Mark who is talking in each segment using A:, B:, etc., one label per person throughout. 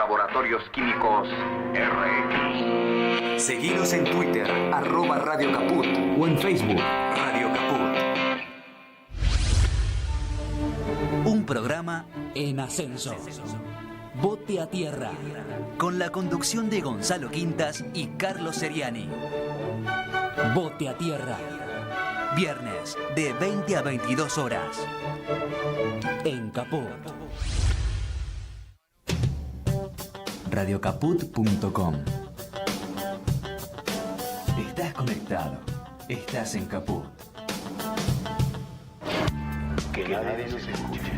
A: Laboratorios Químicos RX.
B: Seguinos en Twitter, @Radio Caput, o en Facebook, Radio Caput. Un programa en ascenso. Bote a Tierra. Con la conducción de Gonzalo Quintas y Carlos Seriani. Bote a Tierra. Viernes de 20 a 22 horas. En Caput. Radiocaput.com. Estás conectado. Estás en Caput.
A: Que nadie nos escuche.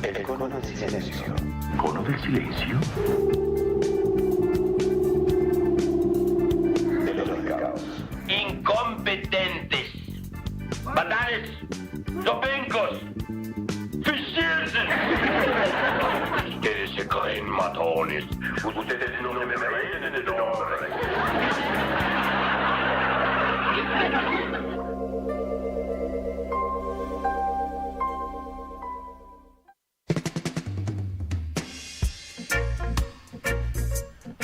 A: El cono del silencio. ¿Cono del silencio? De los caos.
C: Incompetentes, batanes, zopencos, ficiersen. Ustedes se caen matones. Ustedes no me ven en el nombre.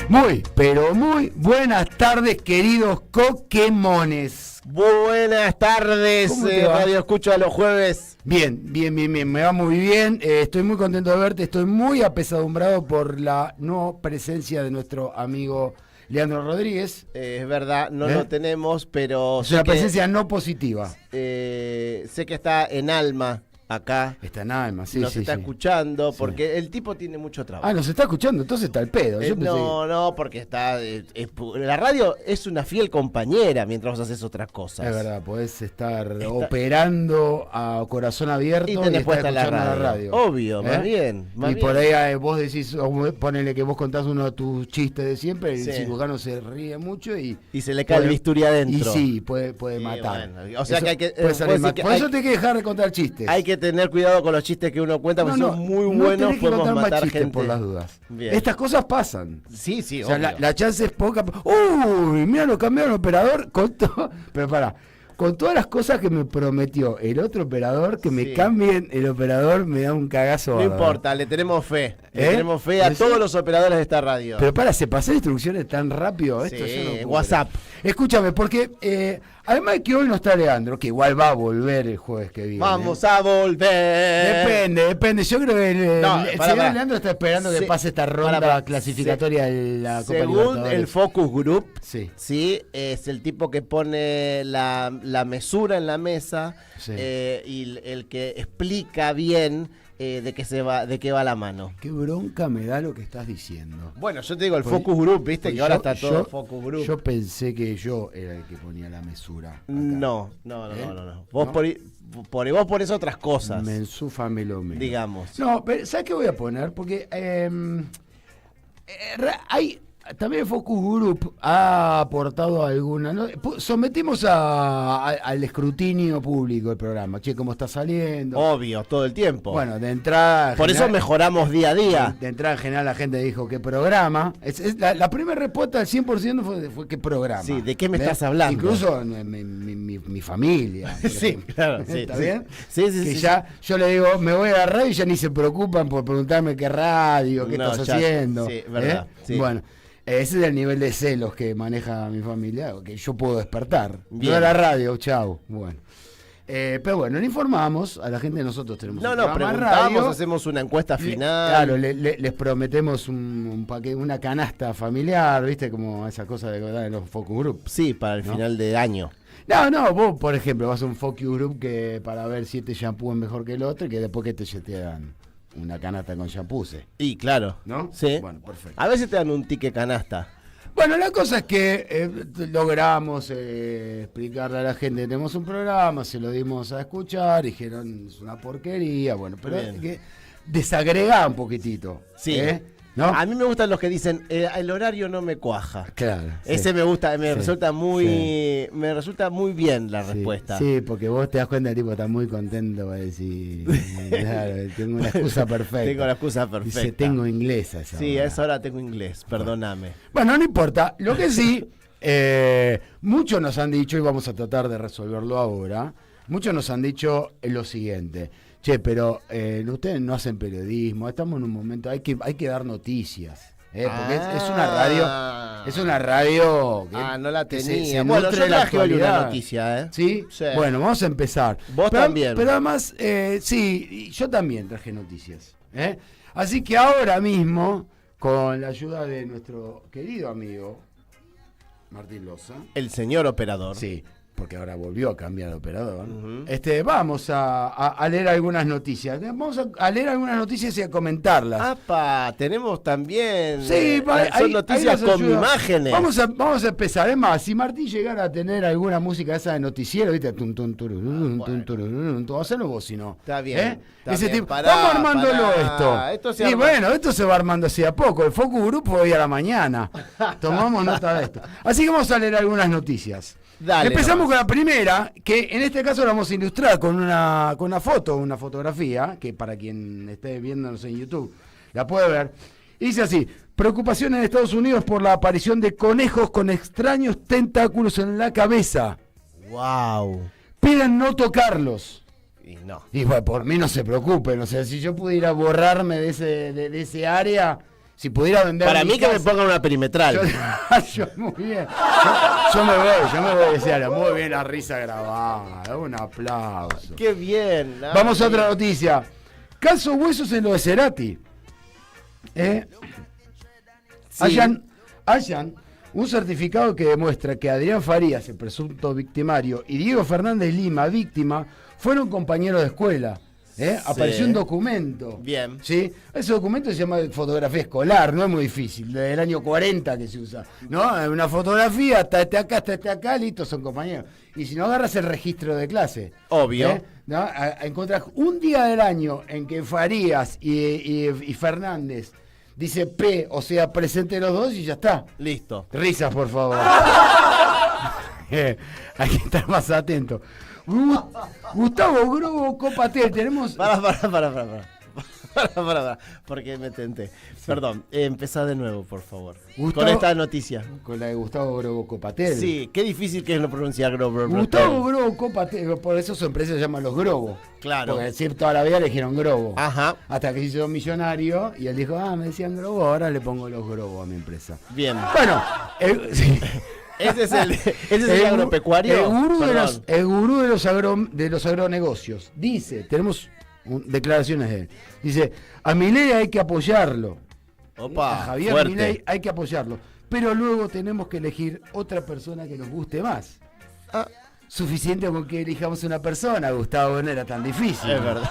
D: Muy, pero muy buenas tardes, queridos coquemones.
E: Buenas tardes,
D: ¿Cómo te va?
E: Radio Escucho a los jueves.
D: Bien, me va muy bien. Estoy muy contento de verte, estoy muy apesadumbrado por la no presencia de nuestro amigo Leandro Rodríguez.
E: Es verdad, no lo tenemos, pero
D: Es una presencia no positiva.
E: sé que está en alma acá.
D: Está en alma, sí,
E: nos
D: sí,
E: está
D: sí.
E: escuchando,
D: Sí.
E: porque el tipo tiene mucho trabajo.
D: Ah, nos está escuchando, entonces está el pedo. Yo pensé
E: No, porque está... la radio es una fiel compañera mientras vos haces otras cosas.
D: es verdad, podés estar operando a corazón abierto
E: Y tenés
D: estar
E: puesta la
D: escuchando
E: radio. Obvio, más bien.
D: Y por ahí vos decís, ponele que vos contás uno de tus chistes de siempre,
E: Sí.
D: el cirujano se ríe mucho y
E: Y se le cae el bisturí adentro.
D: Y sí, puede
E: Sí,
D: matar.
E: bueno, o sea que hay que-
D: puede salir
E: puedo
D: mal.
E: decir que
D: Por
E: hay-
D: eso te hay que dejar de contar chistes.
E: Hay que tener cuidado con los chistes que uno cuenta, porque son muy
D: no
E: buenos,
D: tenés que
E: podemos
D: contar más
E: matar
D: chistes
E: gente.
D: por las dudas.
E: Bien.
D: Estas cosas pasan.
E: Sí, sí,
D: O sea,
E: obvio.
D: la chance es poca. Uy, mira, lo cambiaron el operador pero pará, con todas las cosas que me prometió el otro operador, que me
E: Sí.
D: cambien el operador, me da un cagazo.
E: No
D: bárbaro.
E: importa, le tenemos fe. Le
D: ¿Eh?
E: tenemos fe a
D: ¿Sí?
E: todos los operadores de esta radio.
D: Pero para, ¿se pasan instrucciones tan rápido? Esto
E: Sí,
D: yo no puedo
E: WhatsApp.
D: creer. Escúchame, porque además de que hoy no está Leandro, que igual va a volver el jueves que viene.
E: Vamos a volver.
D: Depende. Yo creo que el
E: pará,
D: señor
E: pará.
D: Leandro está esperando que
E: Sí,
D: pase esta ronda
E: pará.
D: clasificatoria de la Copa
E: Según
D: Libertadores.
E: el Focus Group,
D: Sí.
E: sí, es el tipo que pone la mesura en la mesa,
D: Sí.
E: y el que explica bien de qué va la mano.
D: Qué bronca me da lo que estás diciendo.
E: Bueno, yo te digo, el
D: Porque-
E: Focus Group, viste
D: porque
E: que ahora
D: yo-
E: está todo
D: yo-
E: Focus Group.
D: Yo pensé que yo era el que ponía la mesura. acá.
E: No. Vos,
D: ¿No?
E: vos ponés otras cosas,
D: Me ensúfame lo mío.
E: digamos.
D: No, pero ¿sabes qué voy a poner? Porque hay... También Focus Group ha aportado alguna. ¿No? Sometimos al escrutinio público el programa. Che, ¿cómo está saliendo?
E: Obvio, todo el tiempo.
D: Bueno, de entrada.
E: Por eso
D: general-
E: mejoramos día a día.
D: De entrada en general la gente dijo ¿qué programa? La primera respuesta del 100% fue ¿qué programa?
E: Sí, ¿de qué me
D: ¿Ves?
E: estás hablando?
D: Incluso mi familia. por
E: Sí,
D: ejemplo.
E: claro, sí,
D: ¿Está
E: sí.
D: bien?
E: Sí,
D: Que
E: sí.
D: ya yo le digo, me voy a la radio y ya ni se preocupan por preguntarme qué radio, qué
E: No,
D: estás
E: ya,
D: haciendo.
E: sí, verdad, sí.
D: Bueno, ese es el nivel de celos que maneja mi familia, que yo puedo despertar.
E: Bien.
D: Yo a la radio, chau. Bueno. Pero bueno, le informamos a la gente, nosotros tenemos
E: No,
D: un
E: no,
D: programa de
E: preguntamos,
D: radio.
E: hacemos una encuesta final.
D: Claro, les prometemos un paquete, una canasta familiar, ¿viste? Como esa cosa de que dan en los focus group.
E: Sí, para el
D: ¿No?
E: final de año.
D: No, vos, por ejemplo, vas a un focus group que para ver si este shampoo es mejor que el otro y que después que te dan una canasta con shampoos,
E: Y claro.
D: ¿no?
E: Sí.
D: Bueno, perfecto.
E: A veces te dan un ticket canasta.
D: Bueno, la cosa es que logramos explicarle a la gente que tenemos un programa, se lo dimos a escuchar, dijeron es una porquería, bueno, pero
E: Bien.
D: que desagregá un poquitito.
E: Sí.
D: ¿No?
E: A mí me gustan los que dicen, el horario no me cuaja.
D: Claro.
E: Ese
D: sí.
E: me gusta,
D: Sí,
E: resulta muy bien la
D: Sí,
E: respuesta.
D: Sí, porque vos te das cuenta el tipo está muy contento para decir, claro, tengo una excusa perfecta.
E: Tengo la excusa perfecta.
D: Dice, tengo inglés a esa
E: Sí,
D: hora.
E: a esa hora tengo inglés, perdóname.
D: Bueno, no importa. Lo que sí, muchos nos han dicho, y vamos a tratar de resolverlo ahora, muchos nos han dicho lo siguiente. Che, pero ustedes no hacen periodismo, estamos en un momento, hay que dar noticias. Porque es una radio que,
E: no la
D: que
E: tenía.
D: se
E: Bueno,
D: nutre
E: yo
D: de la
E: traje hoy una
D: actualidad.
E: noticia, ¿eh?
D: ¿Sí?
E: Sí.
D: Bueno, vamos a empezar.
E: Vos también.
D: Pero además, sí, yo también traje noticias. Así que ahora mismo, con la ayuda de nuestro querido amigo Martín Loza.
E: El señor operador.
D: Sí, porque ahora volvió a cambiar de operador.
E: Ujú.
D: Vamos a leer algunas noticias. Vamos a leer algunas noticias y a comentarlas.
E: ¡Apa! Tenemos también.
D: Sí,
E: son noticias
D: las
E: con
D: ayuda.
E: imágenes.
D: Vamos a empezar. Es más, si Martín llegara a tener alguna música esa de noticiero, ¿viste? Tum, tum, tururún, tum, tururún, tum. Hacelo vos, si no.
E: Está bien. Está
D: Ese
E: bien.
D: tipo.
E: Pará,
D: Vamos armándolo
E: pará.
D: esto.
E: Esto se
D: Y
E: arma.
D: bueno, esto se va armando así a poco. El Focus Group hoy a la mañana. Tomamos nota de esto. Así que vamos a leer algunas noticias.
E: Dale,
D: Empezamos
E: nomás.
D: con la primera, que en este caso la vamos a ilustrar con una foto, una fotografía, que para quien esté viéndonos en YouTube la puede ver. Y dice así: preocupación en Estados Unidos por la aparición de conejos con extraños tentáculos en la cabeza.
E: ¡Wow!
D: Piden no tocarlos.
E: Y no.
D: Y bueno, por mí no se preocupen, o sea, si yo pudiera borrarme de ese área, si pudiera vender
E: Para
D: mi
E: mí que me
D: casa,
E: pongan una perimetral.
D: yo muy bien. Yo me voy de ese área. Muy bien la risa grabada. Un aplauso.
E: ¡Qué bien!
D: Vamos a otra noticia. Caso huesos en lo de Cerati.
E: Sí.
D: Hallan un certificado que demuestra que Adrián Farías, el presunto victimario, y Diego Fernández Lima, víctima, fueron compañeros de escuela. Apareció un documento.
E: Bien.
D: ¿Sí? Ese documento se llama fotografía escolar, no es muy difícil, del año 40 que se usa. ¿No? Una fotografía, hasta este acá, listo, son compañeros. Y si no agarras el registro de clase.
E: Obvio.
D: ¿No? Encontrás un día del año en que Farías y Fernández dice P, o sea, presente los dos y ya está.
E: Listo.
D: Risas, por favor. Hay que estar más atento. Gustavo Grobo Copatel, tenemos...
E: Para. Porque me tenté. Perdón, empezá de nuevo, por favor.
D: Gustavo-
E: Con esta noticia.
D: Con la de Gustavo Grobo Copatel.
E: Sí, qué difícil que es no pronunciar Grover.
D: Gustavo Grobo Copatel, por eso su empresa se llama Los Grobo.
E: Claro.
D: Porque decir toda la vida le dijeron Grobo.
E: Ajá.
D: Hasta que se hizo millonario y él dijo, me decían Grobo, ahora le pongo Los Grobo a mi empresa.
E: Bien.
D: Bueno, sí.
E: Ese es el agropecuario.
D: El gurú,
E: Perdón.
D: el gurú de los agronegocios. Dice, tenemos declaraciones de él. Dice, a Milei hay que apoyarlo.
E: Opa,
D: A Javier
E: fuerte.
D: Milei hay que apoyarlo. Pero luego tenemos que elegir otra persona que nos guste más.
E: Ah,
D: Suficiente con que elijamos una persona, Gustavo, no era tan difícil.
E: es verdad.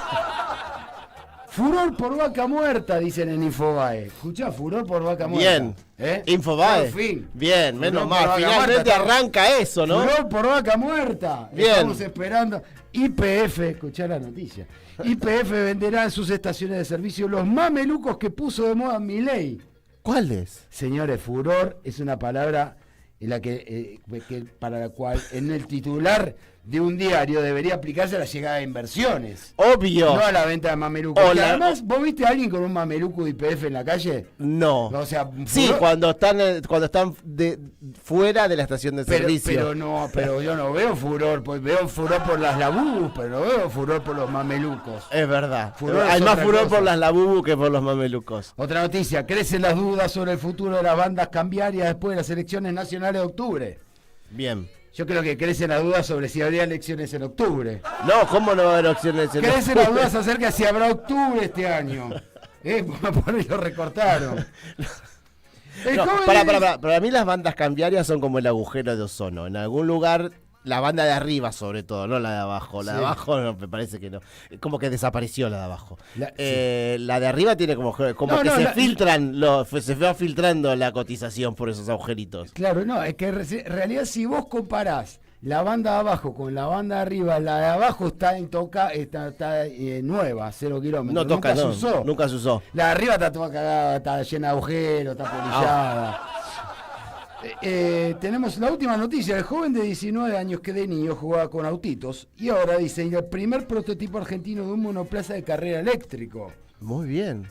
D: Furor por vaca muerta, dicen en Infobae. Escuchá, furor por vaca muerta.
E: Bien. Infobae.
D: Por fin.
E: Bien, menos
D: Furor por
E: mal.
D: vaca
E: Finalmente
D: muerta.
E: arranca eso, ¿no?
D: Furor por vaca muerta.
E: Bien.
D: Estamos esperando. YPF, escuchá la noticia. YPF venderá en sus estaciones de servicio los mamelucos que puso de moda Milei.
E: ¿Cuál es?
D: Señores, furor es una palabra en la que para la cual en el titular de un diario debería aplicarse a la llegada de inversiones.
E: Obvio.
D: No a la venta de mamelucos.
E: O
D: Que
E: la-
D: además, ¿vos viste a alguien con un mameluco de YPF en la calle?
E: No.
D: O sea,
E: Sí,
D: furor-
E: cuando están fuera de la estación de servicio.
D: pero yo no veo furor, pues veo furor por las labubus, pero no veo furor por los mamelucos.
E: Es verdad.
D: Furor
E: Hay
D: es
E: más
D: otra
E: furor
D: cosa.
E: por las labubu que por los mamelucos.
D: Otra noticia, crecen las dudas sobre el futuro de las bandas cambiarias después de las elecciones nacionales de octubre.
E: Bien.
D: Yo creo que crecen las dudas sobre si habría elecciones en octubre.
E: No, ¿cómo no va a haber opciones?
D: Crecen las dudas acerca de si habrá octubre este año. Por ahí lo recortaron. El
E: No,
D: joven
E: para mí las bandas cambiarias son como el agujero de ozono. En algún lugar, la banda de arriba sobre todo, no la de abajo. La de
D: Sí.
E: abajo no, me parece que no. Como que desapareció la de abajo.
D: La-
E: La de arriba tiene como
D: No,
E: que
D: no,
E: se
D: la-
E: filtran, se va filtrando la cotización por esos agujeritos.
D: Claro, no, es que en realidad si vos comparás la banda de abajo con la banda de arriba, la de abajo está nueva, 0 kilómetros.
E: No toca,
D: nunca
E: no,
D: se usó.
E: nunca se usó.
D: La de arriba está toda cagada, está llena de agujeros, está polillada. Tenemos la última noticia. El joven de 19 años que de niño jugaba con autitos y ahora diseña el primer prototipo argentino de un monoplaza de carrera eléctrico.
E: Muy bien.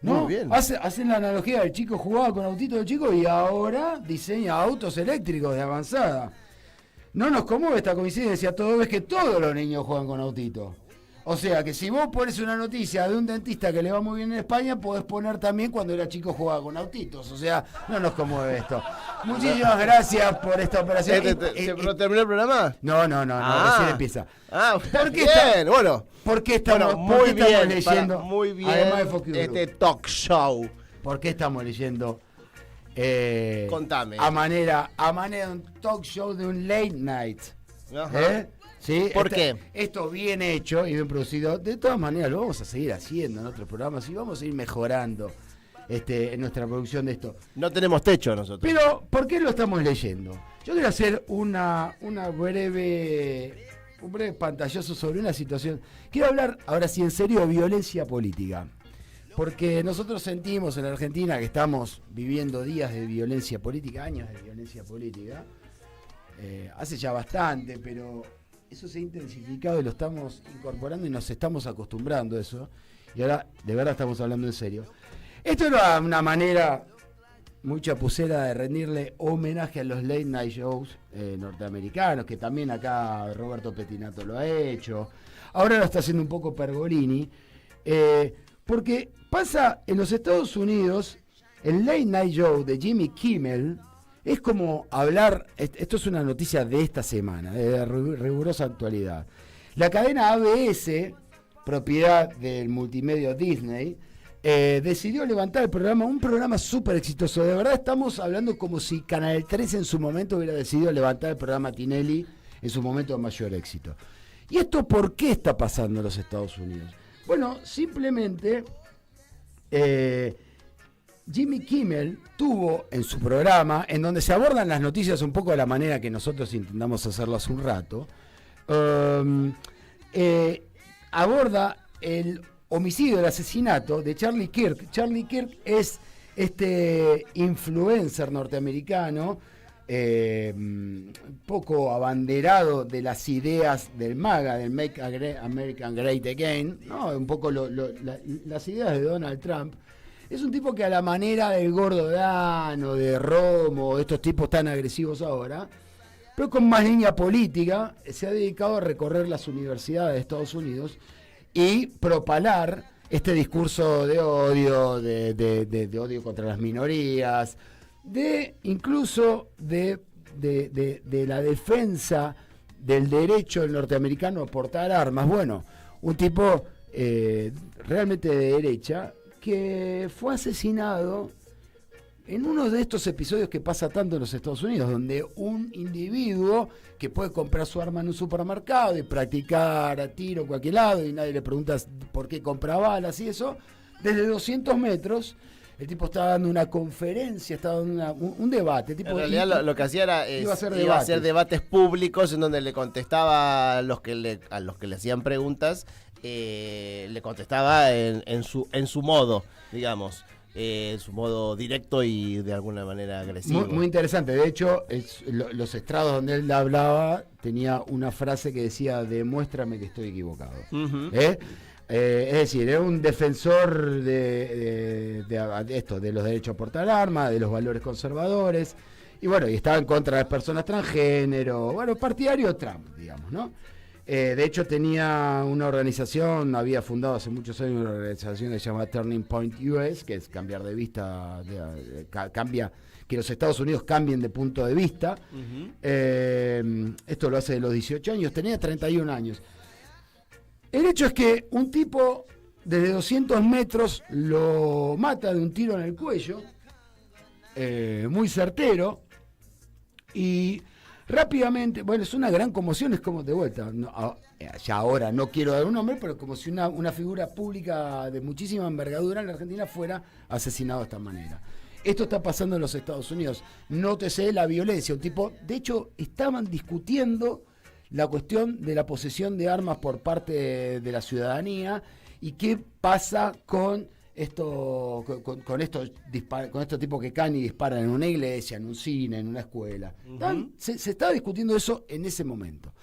D: ¿No?
E: Muy bien.
D: Hacen la analogía del chico jugaba con autitos de chico y ahora diseña autos eléctricos de avanzada. No nos conmueve esta coincidencia, todo ves que todos los niños juegan con autitos. O sea que si vos pones una noticia de un dentista que le va muy bien en España, podés poner también cuando era chico jugaba con autitos. O sea, no nos conmueve esto. Muchísimas gracias por esta operación.
E: ¿Pero terminó el programa?
D: No, recién empieza.
E: ¿Por qué? Bueno.
D: ¿Por qué estamos,
E: muy bien,
D: estamos leyendo?
E: Muy bien.
D: Además de Focus Group,
E: este talk show.
D: ¿por qué estamos leyendo?
E: Contame.
D: A manera de un talk show, de un late night.
E: Ajá.
D: ¿Sí?
E: ¿Por qué?
D: Esto bien hecho y bien producido. De todas maneras, lo vamos a seguir haciendo en otros programas y vamos a ir mejorando en nuestra producción de esto.
E: No tenemos techo nosotros.
D: Pero, ¿por qué lo estamos leyendo? Yo quiero hacer un breve pantallazo sobre una situación. Quiero hablar, ahora sí en serio, de violencia política. Porque nosotros sentimos en Argentina que estamos viviendo días de violencia política, años de violencia política. Hace ya bastante, pero eso se ha intensificado y lo estamos incorporando y nos estamos acostumbrando a eso. Y ahora, de verdad, estamos hablando en serio. Esto era una manera muy chapucera de rendirle homenaje a los late night shows norteamericanos, que también acá Roberto Pettinato lo ha hecho. Ahora lo está haciendo un poco Pergolini. Porque pasa en los Estados Unidos, el late night show de Jimmy Kimmel es como hablar, esto es una noticia de esta semana, de rigurosa actualidad. La cadena ABS, propiedad del multimedia Disney, decidió levantar un programa súper exitoso. De verdad estamos hablando como si Canal 3 en su momento hubiera decidido levantar el programa Tinelli en su momento de mayor éxito. ¿Y esto por qué está pasando en los Estados Unidos? Bueno, simplemente Jimmy Kimmel tuvo en su programa, en donde se abordan las noticias un poco de la manera que nosotros intentamos hacerlo hace un rato, aborda el homicidio, el asesinato de Charlie Kirk. Charlie Kirk es este influencer norteamericano, poco abanderado de las ideas del MAGA, del Make American Great Again, ¿no? Un poco las ideas de Donald Trump. Es un tipo que a la manera del Gordo Dano, de Romo, estos tipos tan agresivos ahora, pero con más línea política, se ha dedicado a recorrer las universidades de Estados Unidos y propalar este discurso de odio, de odio contra las minorías, incluso de la defensa del derecho del norteamericano a portar armas. Bueno, un tipo realmente de derecha que fue asesinado en uno de estos episodios que pasa tanto en los Estados Unidos, donde un individuo que puede comprar su arma en un supermercado y practicar a tiro en cualquier lado y nadie le pregunta por qué compra balas y eso, desde 200 metros, el tipo estaba dando una conferencia, estaba dando un debate. El tipo,
E: en realidad lo que hacía era iba a hacer debates públicos en donde le contestaba a los que le hacían preguntas, le contestaba en su modo, digamos. En su modo directo y de alguna manera agresivo. Muy interesante. De hecho, los estrados donde él hablaba tenía una frase que decía: demuéstrame que estoy equivocado. Uh-huh. Es decir, era un defensor de los derechos a portar armas, de los valores conservadores, y bueno, y estaba en contra de las personas transgénero, bueno, partidario de Trump, digamos, ¿no? De hecho tenía una organización, había fundado hace muchos años una organización que se llama Turning Point US, que es cambiar de vista, cambia, que los Estados Unidos cambien de punto de vista. Uh-huh. Esto lo hace de los 18 años, tenía 31 años. El hecho es que un tipo desde 200 metros lo mata de un tiro en el cuello, muy certero, y rápidamente, bueno, es una gran conmoción, es como de vuelta, ya ahora no quiero dar un nombre, pero como si una figura pública de muchísima envergadura en la Argentina fuera asesinado de esta manera. Esto está pasando en los Estados Unidos. Nótese la violencia. Un tipo, de hecho, estaban discutiendo la cuestión de la posesión de armas por parte de la ciudadanía y qué pasa con estos tipos que caen y disparan en una iglesia, en un cine, en una escuela. Uh-huh. Se estaba discutiendo eso en ese momento.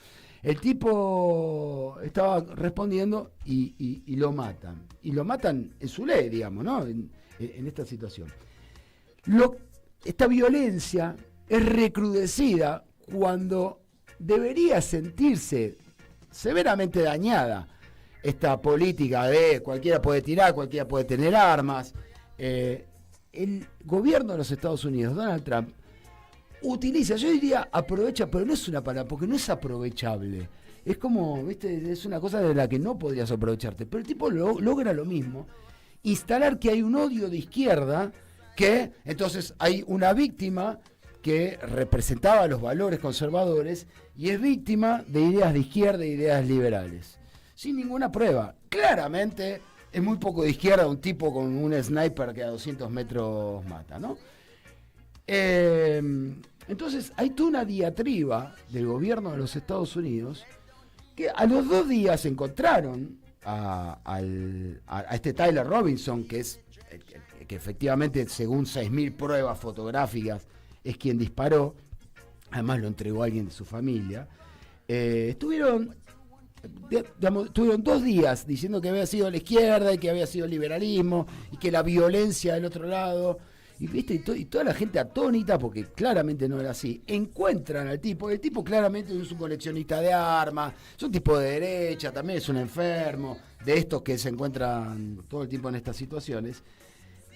E: El tipo estaba respondiendo y lo matan. Y lo matan en su ley, digamos, ¿no? En esta situación. Esta violencia es recrudecida cuando debería sentirse severamente dañada
D: esta política de cualquiera puede tirar, cualquiera puede tener armas. El gobierno de los Estados Unidos, Donald Trump, utiliza, yo diría aprovecha, pero no es una palabra, porque no es aprovechable. Es como, ¿viste? Es una cosa de la que no podrías aprovecharte. Pero el tipo logra lo mismo, instalar que hay un odio de izquierda, que entonces hay una víctima que representaba los valores conservadores y es víctima de ideas de izquierda e ideas liberales. Sin ninguna prueba. Claramente es muy poco de izquierda un tipo con un sniper que a 200 metros mata, ¿no? Entonces hay toda una diatriba del gobierno de los Estados Unidos que a los 2 días encontraron a este Tyler Robinson, que es que efectivamente según 6.000 pruebas fotográficas es quien disparó, además lo entregó a alguien de su familia. Tuvieron 2 días diciendo que había sido la izquierda y que había sido el liberalismo y que la violencia del otro lado, y viste, y toda la gente atónita, porque claramente no era así. Encuentran al tipo, el tipo claramente es un coleccionista de armas, es un tipo de derecha, también es un enfermo, de estos que se encuentran todo el tiempo en estas situaciones.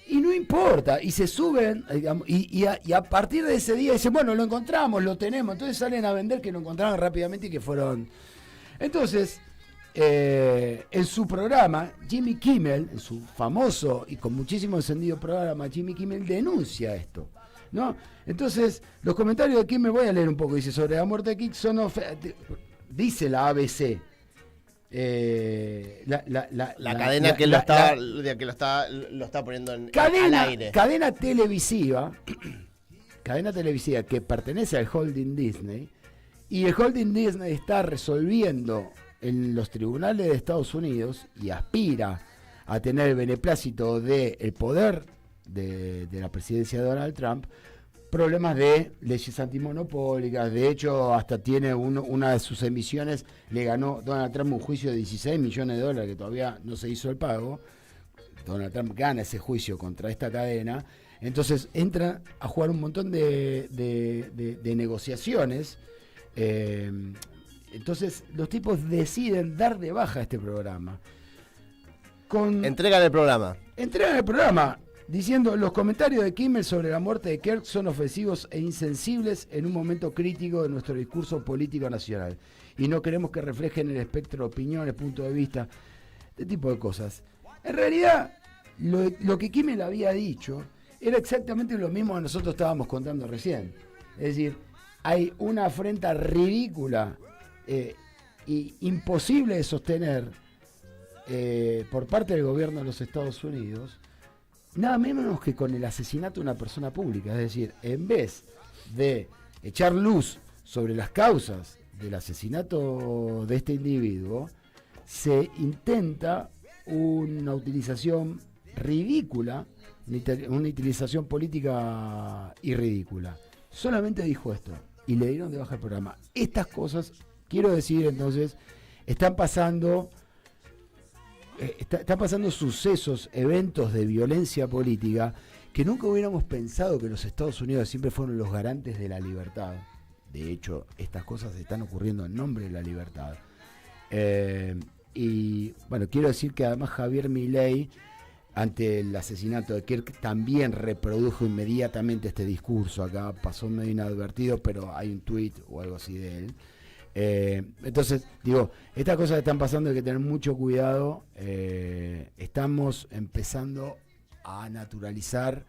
D: Y no importa, y se suben, digamos, y a partir de ese día dicen, bueno, lo encontramos, lo tenemos, entonces salen a vender que lo encontraron rápidamente y que fueron. Entonces, en su programa, Jimmy Kimmel, en su famoso y con muchísimo encendido programa, Jimmy Kimmel denuncia esto, ¿no? Entonces, los comentarios de Kimmel, voy a leer un poco, dice, sobre la muerte de Kick dice la ABC.
E: La cadena que lo está poniendo al aire.
D: Cadena televisiva que pertenece al holding Disney, y el holding Disney está resolviendo en los tribunales de Estados Unidos y aspira a tener el beneplácito del poder de la presidencia de Donald Trump, problemas de leyes antimonopólicas. De hecho, hasta tiene una de sus emisiones, le ganó Donald Trump un juicio de $16 millones que todavía no se hizo el pago. Donald Trump gana ese juicio contra esta cadena. Entonces entra a jugar un montón de negociaciones. Entonces los tipos deciden dar de baja este programa.
E: Entregan el programa.
D: Diciendo, los comentarios de Kimmel sobre la muerte de Kirk son ofensivos e insensibles en un momento crítico de nuestro discurso político nacional. Y no queremos que reflejen el espectro de opiniones, puntos de vista, este tipo de cosas. En realidad, lo que Kimmel había dicho era exactamente lo mismo que nosotros estábamos contando recién. Es decir, hay una afrenta ridícula y imposible de sostener por parte del gobierno de los Estados Unidos, nada menos que con el asesinato de una persona pública. Es decir, en vez de echar luz sobre las causas del asesinato de este individuo, se intenta una utilización ridícula, una utilización política y ridícula. Solamente dijo esto y le dieron de baja el programa. Estas cosas, quiero decir entonces, están pasando sucesos, eventos de violencia política que nunca hubiéramos pensado que los Estados Unidos siempre fueron los garantes de la libertad. De hecho, estas cosas están ocurriendo en nombre de la libertad. Y bueno, quiero decir que además Javier Milei, ante el asesinato de Kirk, también reprodujo inmediatamente este discurso. Acá pasó medio inadvertido, pero hay un tuit o algo así de él. Entonces, digo, estas cosas están pasando, hay que tener mucho cuidado. Estamos empezando a naturalizar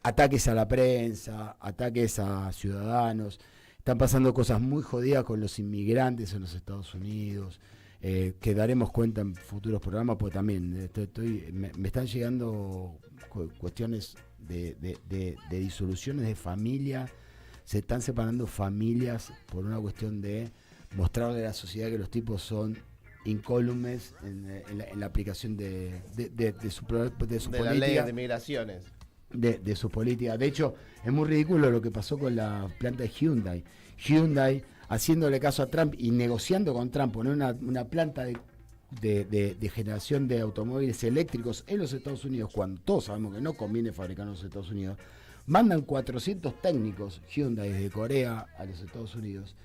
D: ataques a la prensa, ataques a ciudadanos. Están pasando cosas muy jodidas con los inmigrantes en los Estados Unidos, que daremos cuenta en futuros programas, porque también me están llegando cuestiones de disoluciones de familia. Se están separando familias por una cuestión de mostrarle a la sociedad que los tipos son incólumes en la aplicación de su política,
E: la ley de migraciones,
D: de su política. De hecho, es muy ridículo lo que pasó con la planta de Hyundai haciéndole caso a Trump y negociando con Trump poner una planta de generación de automóviles eléctricos en los Estados Unidos, cuando todos sabemos que no conviene fabricar en los Estados Unidos. Mandan 400 técnicos Hyundai desde Corea a los Estados Unidos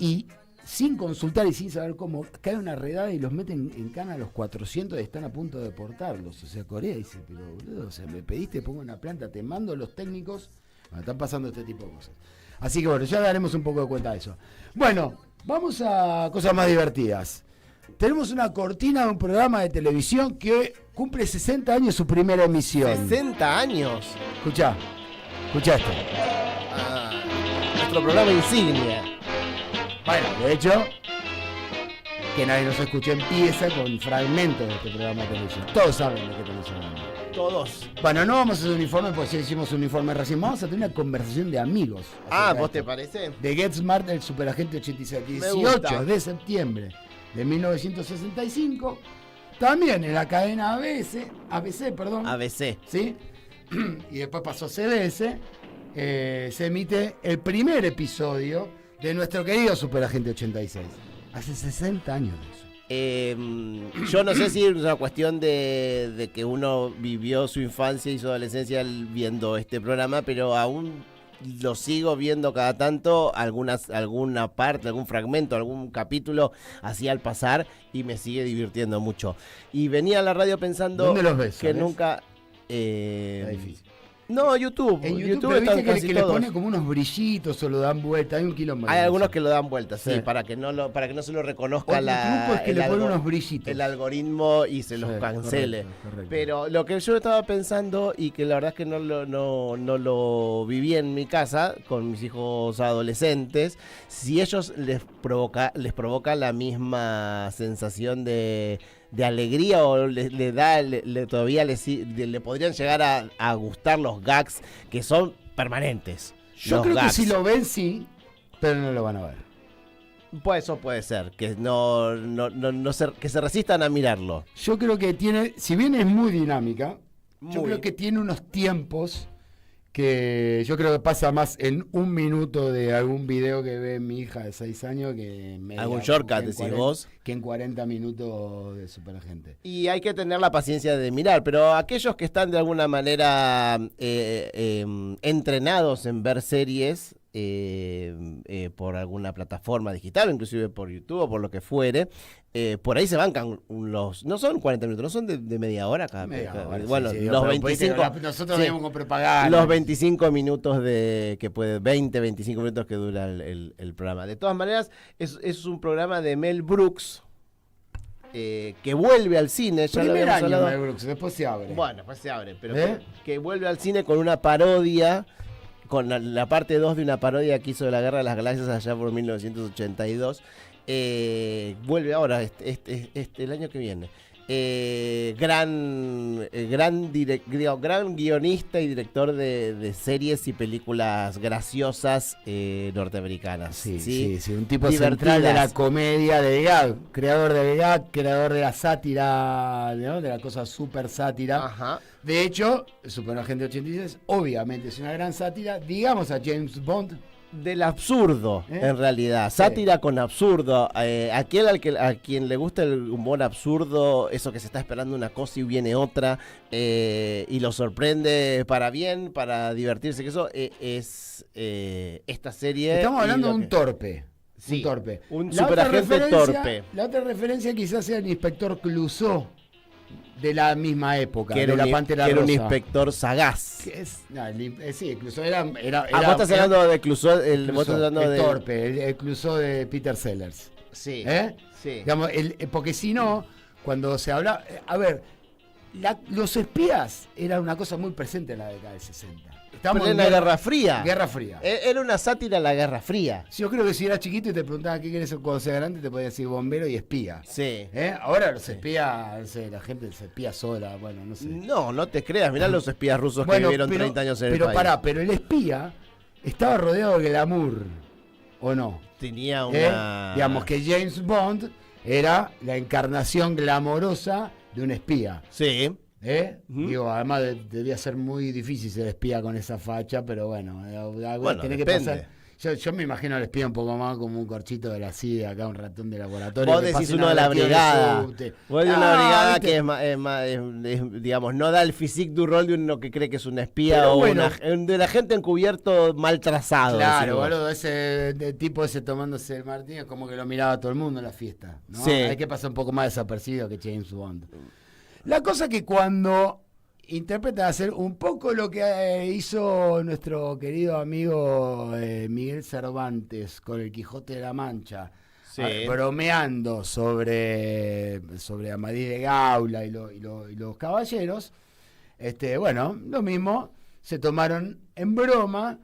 D: y sin consultar y sin saber cómo, cae una redada y los meten en cana a los 400 y están a punto de deportarlos. O sea, Corea dice, pero boludo, o sea, me pediste, pongo una planta, te mando los técnicos, bueno, están pasando este tipo de cosas. Así que bueno, ya daremos un poco de cuenta de eso. Bueno, vamos a cosas más divertidas. Tenemos una cortina de un programa de televisión que cumple 60 años su primera emisión.
E: ¿60 años?
D: Escuchá esto.
E: Nuestro programa insignia.
D: Bueno, de hecho, que nadie nos escuche, empieza con fragmentos de este programa de televisión. Todos saben de qué estamos hablando.
E: Todos.
D: Bueno, no vamos a hacer un informe porque ya hicimos un informe recién. Vamos a tener una conversación de amigos.
E: ¿Vos te parece?
D: De Get Smart, el Superagente 86. 18 de septiembre de 1965. También en la cadena ABC, ¿sí? Y después pasó a CBS. Se emite el primer episodio de nuestro querido Superagente 86. Hace 60 años de eso.
E: Yo no sé si es una cuestión de que uno vivió su infancia y su adolescencia viendo este programa, pero aún lo sigo viendo cada tanto, alguna parte, algún fragmento, algún capítulo así al pasar, y me sigue divirtiendo mucho. Y venía a la radio pensando
D: ¿dónde los ves,
E: que
D: sabes?
E: nunca...
D: Está difícil.
E: No, YouTube.
D: En YouTube pero
E: están
D: viste
E: casi
D: que le
E: todos.
D: pone como unos brillitos o lo dan vuelta. Hay un quilombo.
E: Hay algunos que lo dan vueltas, sí,
D: Sí.
E: para que no se lo reconozca
D: Otro truco es que le pone unos brillitos.
E: el algoritmo y se los
D: Sí,
E: cancele.
D: correcto.
E: Pero lo que yo estaba pensando, y que la verdad es que no lo viví en mi casa con mis hijos adolescentes, si ellos les provoca la misma sensación de alegría, o todavía le podrían llegar a gustar los gags que son permanentes.
D: Yo
E: Los
D: creo
E: gags.
D: que si lo ven, sí, pero no lo van a ver.
E: Pues eso puede ser, que que se resistan a mirarlo.
D: Yo creo que tiene, si bien es muy dinámica, yo
E: Muy.
D: creo que tiene unos tiempos que yo creo que pasa más en un minuto de algún video que ve mi hija de 6 años que en media,
E: ¿Algún shortcut,
D: que en
E: decís
D: 40
E: vos?
D: Que en 40 minutos de Superagente.
E: Y hay que tener la paciencia de mirar, pero aquellos que están de alguna manera entrenados en ver series por alguna plataforma digital, inclusive por YouTube o por lo que fuere, por ahí se bancan no son 40 minutos, no son de media hora cada bueno,
D: sí,
E: los
D: pero
E: 25
D: nosotros
E: sí,
D: venimos con propaganda.
E: los 25 minutos 25 minutos que dura el programa. De todas maneras, es un programa de Mel Brooks, que vuelve al cine. Ya lo
D: Primer
E: habíamos
D: año
E: hablado.
D: Mel Brooks, después se abre.
E: Bueno, pues se abre, pero
D: ¿Eh?
E: que vuelve al cine con una parodia, con la parte 2 de una parodia que hizo de la Guerra de las Galaxias allá por 1982. Vuelve ahora, el año que viene. Gran guionista y director de series y películas graciosas norteamericanas.
D: Sí, un tipo
E: Divertidas.
D: central de la comedia, de gag, creador de gag, creador de la sátira, ¿no? De la cosa super sátira.
E: Ajá.
D: De hecho, Superagente 86 obviamente es una gran sátira, digamos a James Bond.
E: Del absurdo,
D: ¿Eh?
E: en realidad. Sátira con absurdo. A quien le gusta el humor absurdo, eso que se está esperando una cosa y viene otra, y lo sorprende para bien, para divertirse, que eso es esta serie.
D: Estamos hablando
E: y
D: de
E: lo
D: un
E: que-
D: torpe.
E: Sí,
D: Un torpe.
E: un
D: La otra
E: superagente
D: referencia-
E: torpe.
D: La otra referencia quizás sea el inspector Clouseau de la misma época,
E: Que era,
D: de la Pantera
E: que era un
D: Rosa.
E: inspector sagaz.
D: Que es, no, sí, Clouseau era
E: Vos estás hablando de Clouseau, vos estás
D: Clouseau,
E: hablando
D: el
E: de...
D: torpe, el Clouseau de Peter Sellers.
E: Sí,
D: ¿Eh?
E: sí.
D: Digamos, porque si no, cuando se habla... a ver, los espías era una cosa muy presente en la década de 60. Estamos
E: en la Guerra Fría.
D: Guerra Fría.
E: Era una sátira a la Guerra Fría.
D: Yo creo que si eras chiquito y te preguntaba qué querés ser cuando seas grande, te podía decir bombero y espía.
E: Sí.
D: Ahora los espías, no sé, la gente se espía sola, bueno, no sé.
E: No te creas, mirá los espías rusos que vivieron 30 años en el país.
D: Pero el espía estaba rodeado de glamour, ¿o no?
E: Tenía una...
D: Digamos que James Bond era la encarnación glamorosa de un espía.
E: Sí.
D: Digo, además debía ser muy difícil ser espía con esa facha, pero bueno,
E: Bueno,
D: tenés que
E: depende.
D: pasar. Yo me imagino al espía un poco más como un corchito de la CIA, acá un ratón de laboratorio.
E: Vos decís uno de la brigada. Vos decís una brigada ¿viste? Que es, digamos, no da el physique du rol de uno que cree que es un espía. Pero o bueno, de la gente encubierto mal trazado.
D: Claro, boludo, ese tipo ese tomándose el Martín es como que lo miraba todo el mundo en la fiesta, ¿no? Sí. Hay que pasar un poco más desapercibido que James Bond. La cosa que cuando interpreta hacer un poco lo que hizo nuestro querido amigo Miguel Cervantes con el Quijote de la Mancha, sí, bromeando sobre Amadís de Gaula y los caballeros, bueno, lo mismo, se tomaron en broma,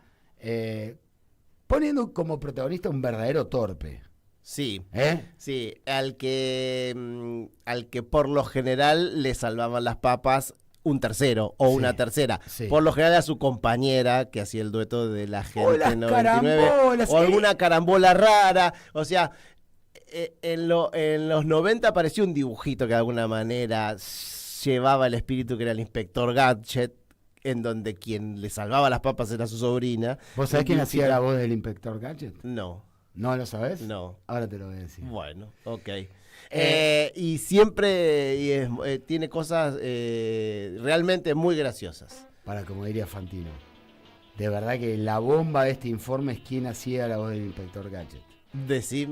D: poniendo como protagonista un verdadero torpe.
E: Sí, sí, al que por lo general le salvaban las papas un tercero o una tercera. Sí. Por lo general a su compañera que hacía el dueto de la gente 99 o alguna carambola rara. O sea, en los 90 apareció un dibujito que de alguna manera llevaba el espíritu que era el Inspector Gadget, en donde quien le salvaba las papas era su sobrina.
D: ¿Vos sabés quién hacía la voz del Inspector Gadget?
E: No.
D: ¿No lo sabés?
E: No.
D: Ahora te lo voy a decir.
E: Bueno, ok. Y siempre tiene cosas realmente muy graciosas.
D: Como diría Fantino. De verdad que la bomba de este informe es quién hacía la voz del Inspector Gadget.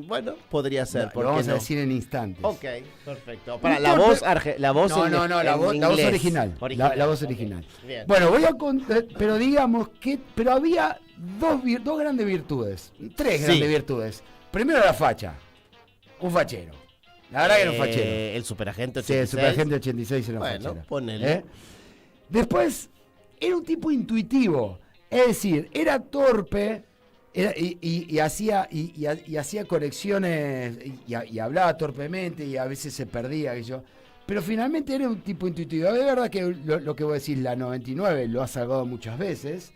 E: Bueno, podría ser.
D: Lo vamos a decir en instantes.
E: Ok, perfecto. Para la voz la voz
D: original. La voz original. Bien. Bueno, voy a contar, pero digamos que había dos grandes virtudes, tres grandes virtudes. Primero la facha, un fachero. La verdad que era un fachero.
E: El superagente 86.
D: Sí, el superagente 86 era un fachero.
E: Bueno, ponele.
D: Después, era un tipo intuitivo, es decir, era torpe. Y hacía conexiones y hablaba torpemente y a veces se perdía pero finalmente era un tipo intuitivo. Es verdad que lo que vos decís, la 99 lo ha salvado muchas veces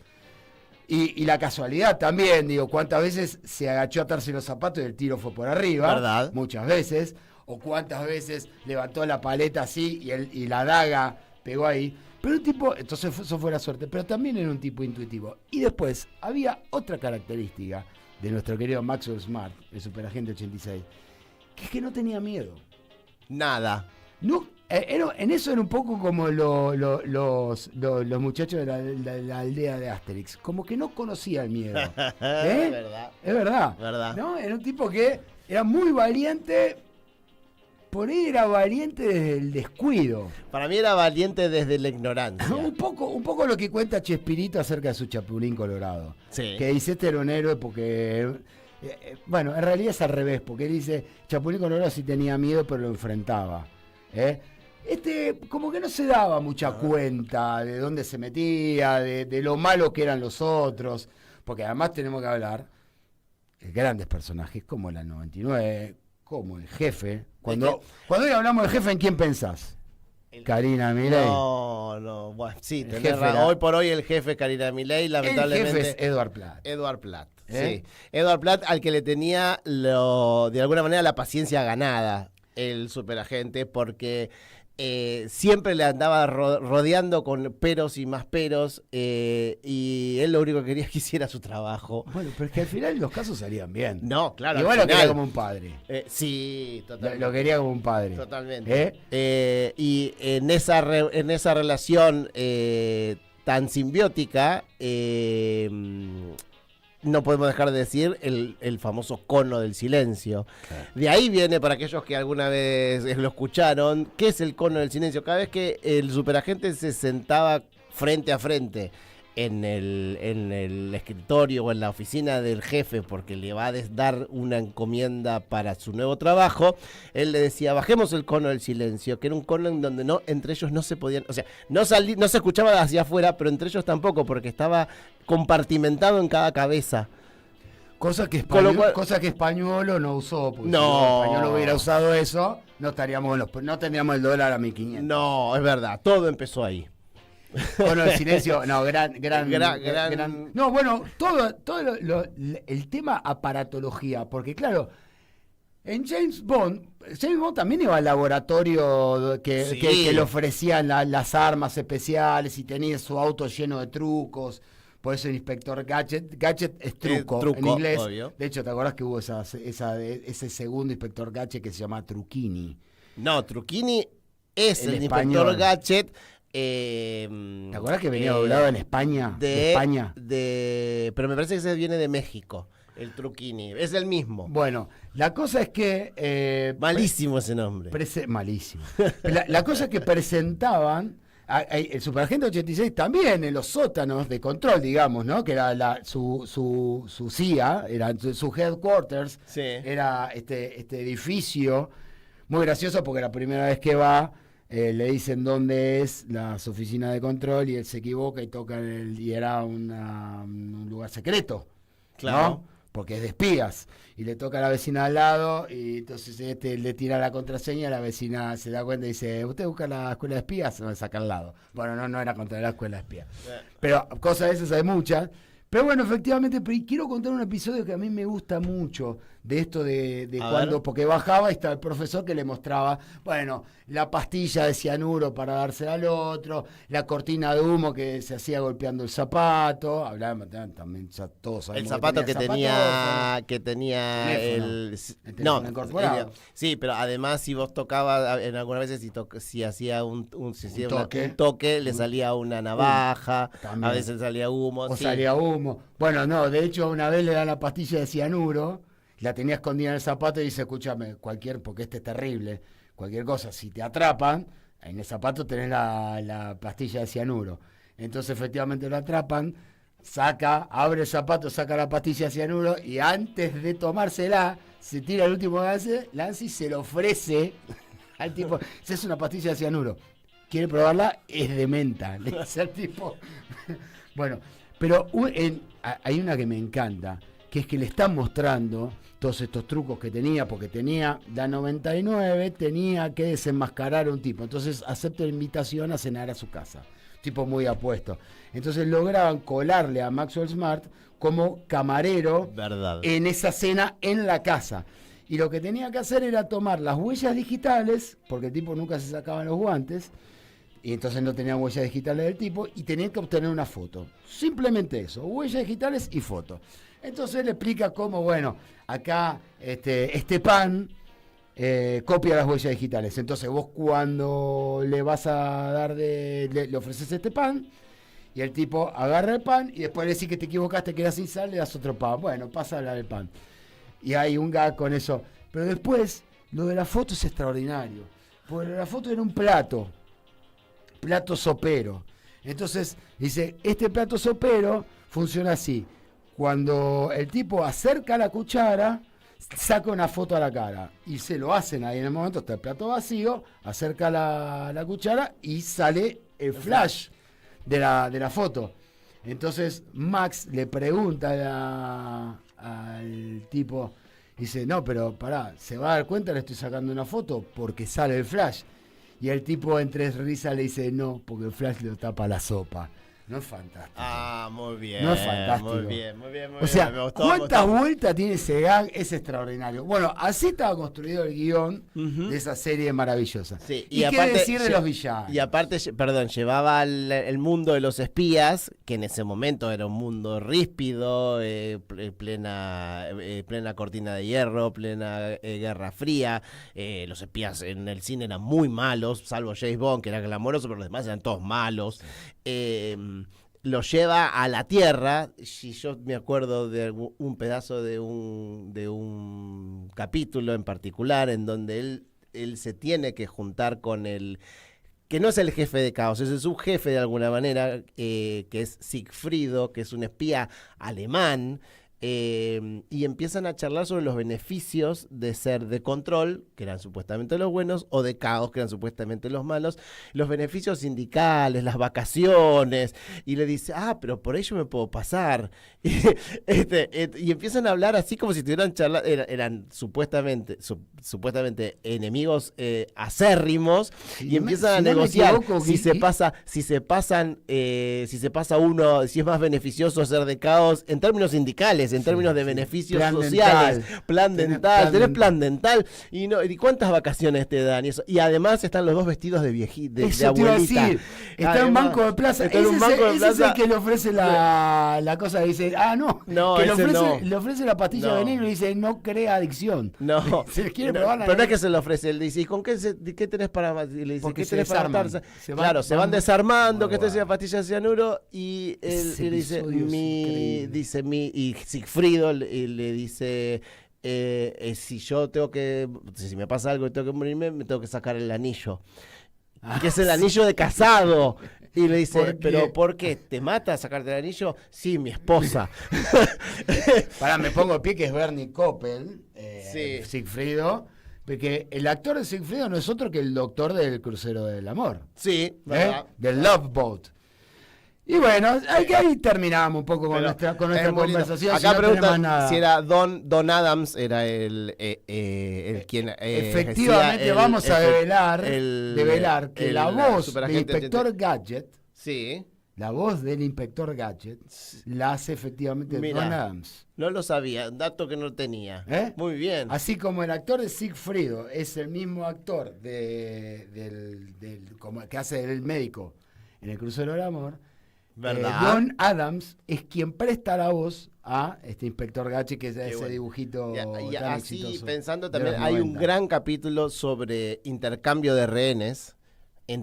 D: y la casualidad también, digo, cuántas veces se agachó a atarse los zapatos y el tiro fue por arriba,
E: ¿verdad?
D: Muchas veces, o cuántas veces levantó la paleta así y la daga pegó ahí. Pero un tipo, entonces eso fue la suerte, pero también era un tipo intuitivo. Y después había otra característica de nuestro querido Maxwell Smart, el superagente 86, que es que no tenía miedo.
E: Nada.
D: No, en eso era un poco como los muchachos de la aldea de Asterix, como que no conocía el miedo.
E: Es verdad.
D: Es verdad. ¿No? Era un tipo que era muy valiente. Por ahí era valiente desde el descuido.
E: Para mí era valiente desde la ignorancia.
D: un poco lo que cuenta Chespirito acerca de su Chapulín Colorado.
E: Sí.
D: Que dice era un héroe porque... bueno, en realidad es al revés, porque él dice, Chapulín Colorado sí tenía miedo, pero lo enfrentaba. Como que no se daba mucha cuenta de dónde se metía, de lo malo que eran los otros. Porque además tenemos que hablar de grandes personajes como la 99, como el jefe. Cuando hoy hablamos del jefe, ¿en quién pensás? Karina Milei.
E: No, bueno, sí, hoy por hoy el jefe es Karina Milei, lamentablemente.
D: El jefe es Eduard Platt.
E: Eduard Platt, sí. Eduard Platt, al que le tenía de alguna manera la paciencia ganada el superagente, porque siempre le andaba rodeando con peros y más peros, y él lo único que quería es que hiciera su trabajo.
D: Bueno, pero es que al final los casos salían bien.
E: No, claro.
D: Igual lo quería como un padre.
E: Sí, totalmente.
D: Lo quería como un padre.
E: Totalmente. Y en esa relación tan simbiótica, no podemos dejar de decir el famoso cono del silencio. Claro. De ahí viene, para aquellos que alguna vez lo escucharon, ¿qué es el cono del silencio? Cada vez que el superagente se sentaba frente a frente en el escritorio o en la oficina del jefe porque le va a dar una encomienda para su nuevo trabajo, él le decía, bajemos el cono del silencio, que era un cono en donde entre ellos no se podían, o sea, no se escuchaba hacia afuera, pero entre ellos tampoco, porque estaba compartimentado en cada cabeza.
D: Cosa que Españolo no usó, porque
E: no.
D: Si Españolo hubiera usado eso, no tendríamos el dólar a 1.500.
E: No, es verdad, todo empezó ahí.
D: Bueno, el silencio, no, gran. No, bueno, todo el tema aparatología, porque claro, en James Bond también iba al laboratorio que le ofrecían las armas especiales y tenía su auto lleno de trucos, Puede ser inspector Gadget. Gadget es truco,
E: truco,
D: en inglés.
E: obvio.
D: De hecho, ¿te acordás que hubo ese segundo inspector Gadget que se llama Truquini?
E: No, Truquini es el
D: español.
E: inspector Gadget.
D: ¿Te acordás que venía doblado en España? De España.
E: Pero me parece que ese viene de México, el Truquini. Es el mismo.
D: Bueno, la cosa es que...
E: malísimo ese nombre.
D: Malísimo. La cosa es que presentaban... El Superagente 86 también en los sótanos de control, digamos, ¿no? Que era su CIA, era su headquarters,
E: Sí.
D: era este edificio, muy gracioso porque la primera vez que va, le dicen dónde es las oficinas de control y él se equivoca y toca y era un lugar secreto,
E: Claro.
D: ¿no? Porque es de espías, y le toca a la vecina al lado, y entonces le tira la contraseña, la vecina se da cuenta y dice, ¿usted busca la escuela de espías? Me saca al lado. Bueno, no era contra la escuela de espías. Pero cosas de esas hay muchas. Pero bueno, efectivamente, quiero contar un episodio que a mí me gusta mucho, de esto de cuando, porque bajaba y estaba el profesor que le mostraba, bueno, la pastilla de cianuro para dársela al otro, la cortina de humo que se hacía golpeando el zapato, hablaban también, ya todos sabemos.
E: El zapato que tenía el
D: teléfono incorporado.
E: Sí, pero además si vos tocabas, en algunas veces si hacía un toque, le salía una navaja, a veces salía humo.
D: O salía humo. Bueno, no, de hecho una vez le dan la pastilla de cianuro, la tenía escondida en el zapato y dice, escúchame, porque este es terrible, cualquier cosa, si te atrapan, en el zapato tenés la pastilla de cianuro. Entonces efectivamente lo atrapan, abre el zapato, saca la pastilla de cianuro y antes de tomársela, se tira el último lance y se lo ofrece al tipo. Esa es una pastilla de cianuro. ¿Quiere probarla? Es de menta. Le dice al tipo. Bueno, pero hay una que me encanta, que es que le están mostrando todos estos trucos que tenía, porque tenía la 99, tenía que desenmascarar a un tipo. Entonces acepta la invitación a cenar a su casa. Tipo muy apuesto. Entonces lograban colarle a Maxwell Smart como camarero en esa cena en la casa. Y lo que tenía que hacer era tomar las huellas digitales, porque el tipo nunca se sacaba los guantes, y entonces no tenía huellas digitales del tipo, y tenía que obtener una foto. Simplemente eso, huellas digitales y foto. Entonces le explica cómo, bueno, acá este pan copia las huellas digitales. Entonces vos cuando le vas a dar le ofreces este pan, y el tipo agarra el pan, y después le decís que te equivocaste, quedas sin sal, le das otro pan. Bueno, pasa el pan. Y hay un gag con eso. Pero después, lo de la foto es extraordinario. Porque la foto era un plato sopero. Entonces, dice, este plato sopero funciona así. Cuando el tipo acerca la cuchara, saca una foto a la cara. Y se lo hacen ahí en el momento, está el plato vacío, acerca la cuchara y sale el flash de la foto. Entonces, Max le pregunta al tipo, dice, no, pero pará, ¿se va a dar cuenta? Le estoy sacando una foto porque sale el flash. Y el tipo entre risas le dice, no, porque el flash lo tapa la sopa. No es fantástico.
E: Ah, muy bien.
D: No es fantástico.
E: Muy bien.
D: O sea,
E: me gustó,
D: ¿cuántas vueltas tiene ese gag? Es extraordinario. Bueno, así estaba construido el guión de esa serie maravillosa.
E: Sí,
D: y
E: aparte,
D: qué decir de los villanos.
E: Y aparte, llevaba el mundo de los espías, que en ese momento era un mundo ríspido, plena cortina de hierro, plena Guerra Fría. Los espías en el cine eran muy malos, salvo James Bond, que era glamoroso, pero los demás eran todos malos. Lo lleva a la Tierra. Si yo me acuerdo de un pedazo de un capítulo en particular en donde él se tiene que juntar con el que no es el jefe de Caos, es el subjefe de alguna manera, que es Sigfrido, que es un espía alemán. Y empiezan a charlar sobre los beneficios de ser de Control, que eran supuestamente los buenos, o de Caos, que eran supuestamente los malos, los beneficios sindicales, las vacaciones, y le dice, pero por ello me puedo pasar. Y empiezan a hablar así como si estuvieran charlando, eran supuestamente enemigos acérrimos, y empiezan a negociar si se pasa uno, si es más beneficioso ser de Caos en términos sindicales. sociales, en términos de beneficios sociales. Plan dental, tenés plan dental. ¿Y cuántas vacaciones te dan? Y además están los dos vestidos de abuelita.
D: Está en un banco de plaza. Ese es el que le ofrece la cosa. Dice, que le ofrece la pastilla de veneno y dice, no crea adicción.
E: No.
D: Se quiere probar.
E: Pero no es que se le ofrece. Él dice, ¿y con qué tenés para...? Y le dice,
D: porque
E: ¿qué tenés para matarse? Claro, se van desarmando, que esto es la pastilla de cianuro. Y él dice, y Sigfrido le dice... si me pasa algo y tengo que morirme, me tengo que sacar el anillo. Que es el anillo de casado. Y le dice, ¿pero por qué? ¿Te mata sacarte el anillo? Sí, mi esposa.
D: Pará, me pongo de pie, que es Bernie Koppel, Sigfrido, porque el actor de Sigfrido no es otro que el doctor del Crucero del Amor.
E: Sí, ¿verdad?
D: Del Love Boat. Y bueno, ahí terminamos un poco con nuestra conversación.
E: Acá preguntan si era Don Adams, era el quien...
D: efectivamente, vamos a develar que la voz del Inspector Gadget, la voz del Inspector Gadget, la hace efectivamente Don Adams.
E: No lo sabía, un dato que no tenía. Muy bien.
D: Así como el actor de Sigfrido es el mismo actor que hace del médico en El Crucero del Amor, Don Adams es quien presta la voz a este Inspector Gadget, que es ese dibujito
E: y
D: tan
E: así
D: exitoso.
E: Pensando también, hay un gran capítulo sobre intercambio de rehenes,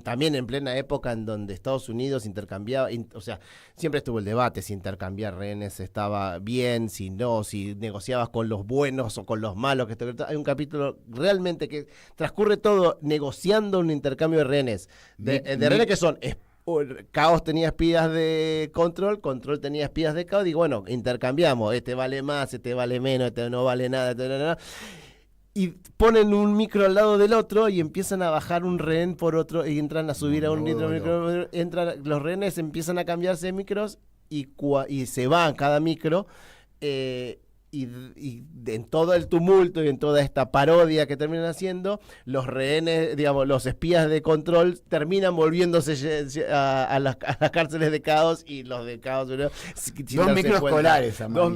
E: también en plena época en donde Estados Unidos intercambiaba, o sea, siempre estuvo el debate si intercambiar rehenes estaba bien, si no, si negociabas con los buenos o con los malos. Hay un capítulo realmente que transcurre todo negociando un intercambio de rehenes, de rehenes que son... Caos tenía espías de Control tenía espías de Caos, y bueno, intercambiamos, este vale más, este vale menos, este no vale nada, este no. Y ponen un micro al lado del otro y empiezan a bajar un rehén por otro y entran a subir a un micro, los rehenes empiezan a cambiarse de micros y se van cada micro, y en todo el tumulto y en toda esta parodia que terminan haciendo, los rehenes, digamos, los espías de Control terminan volviéndose a las cárceles de Caos, y los de Caos...
D: Dos micros escolares.
E: Hermoso.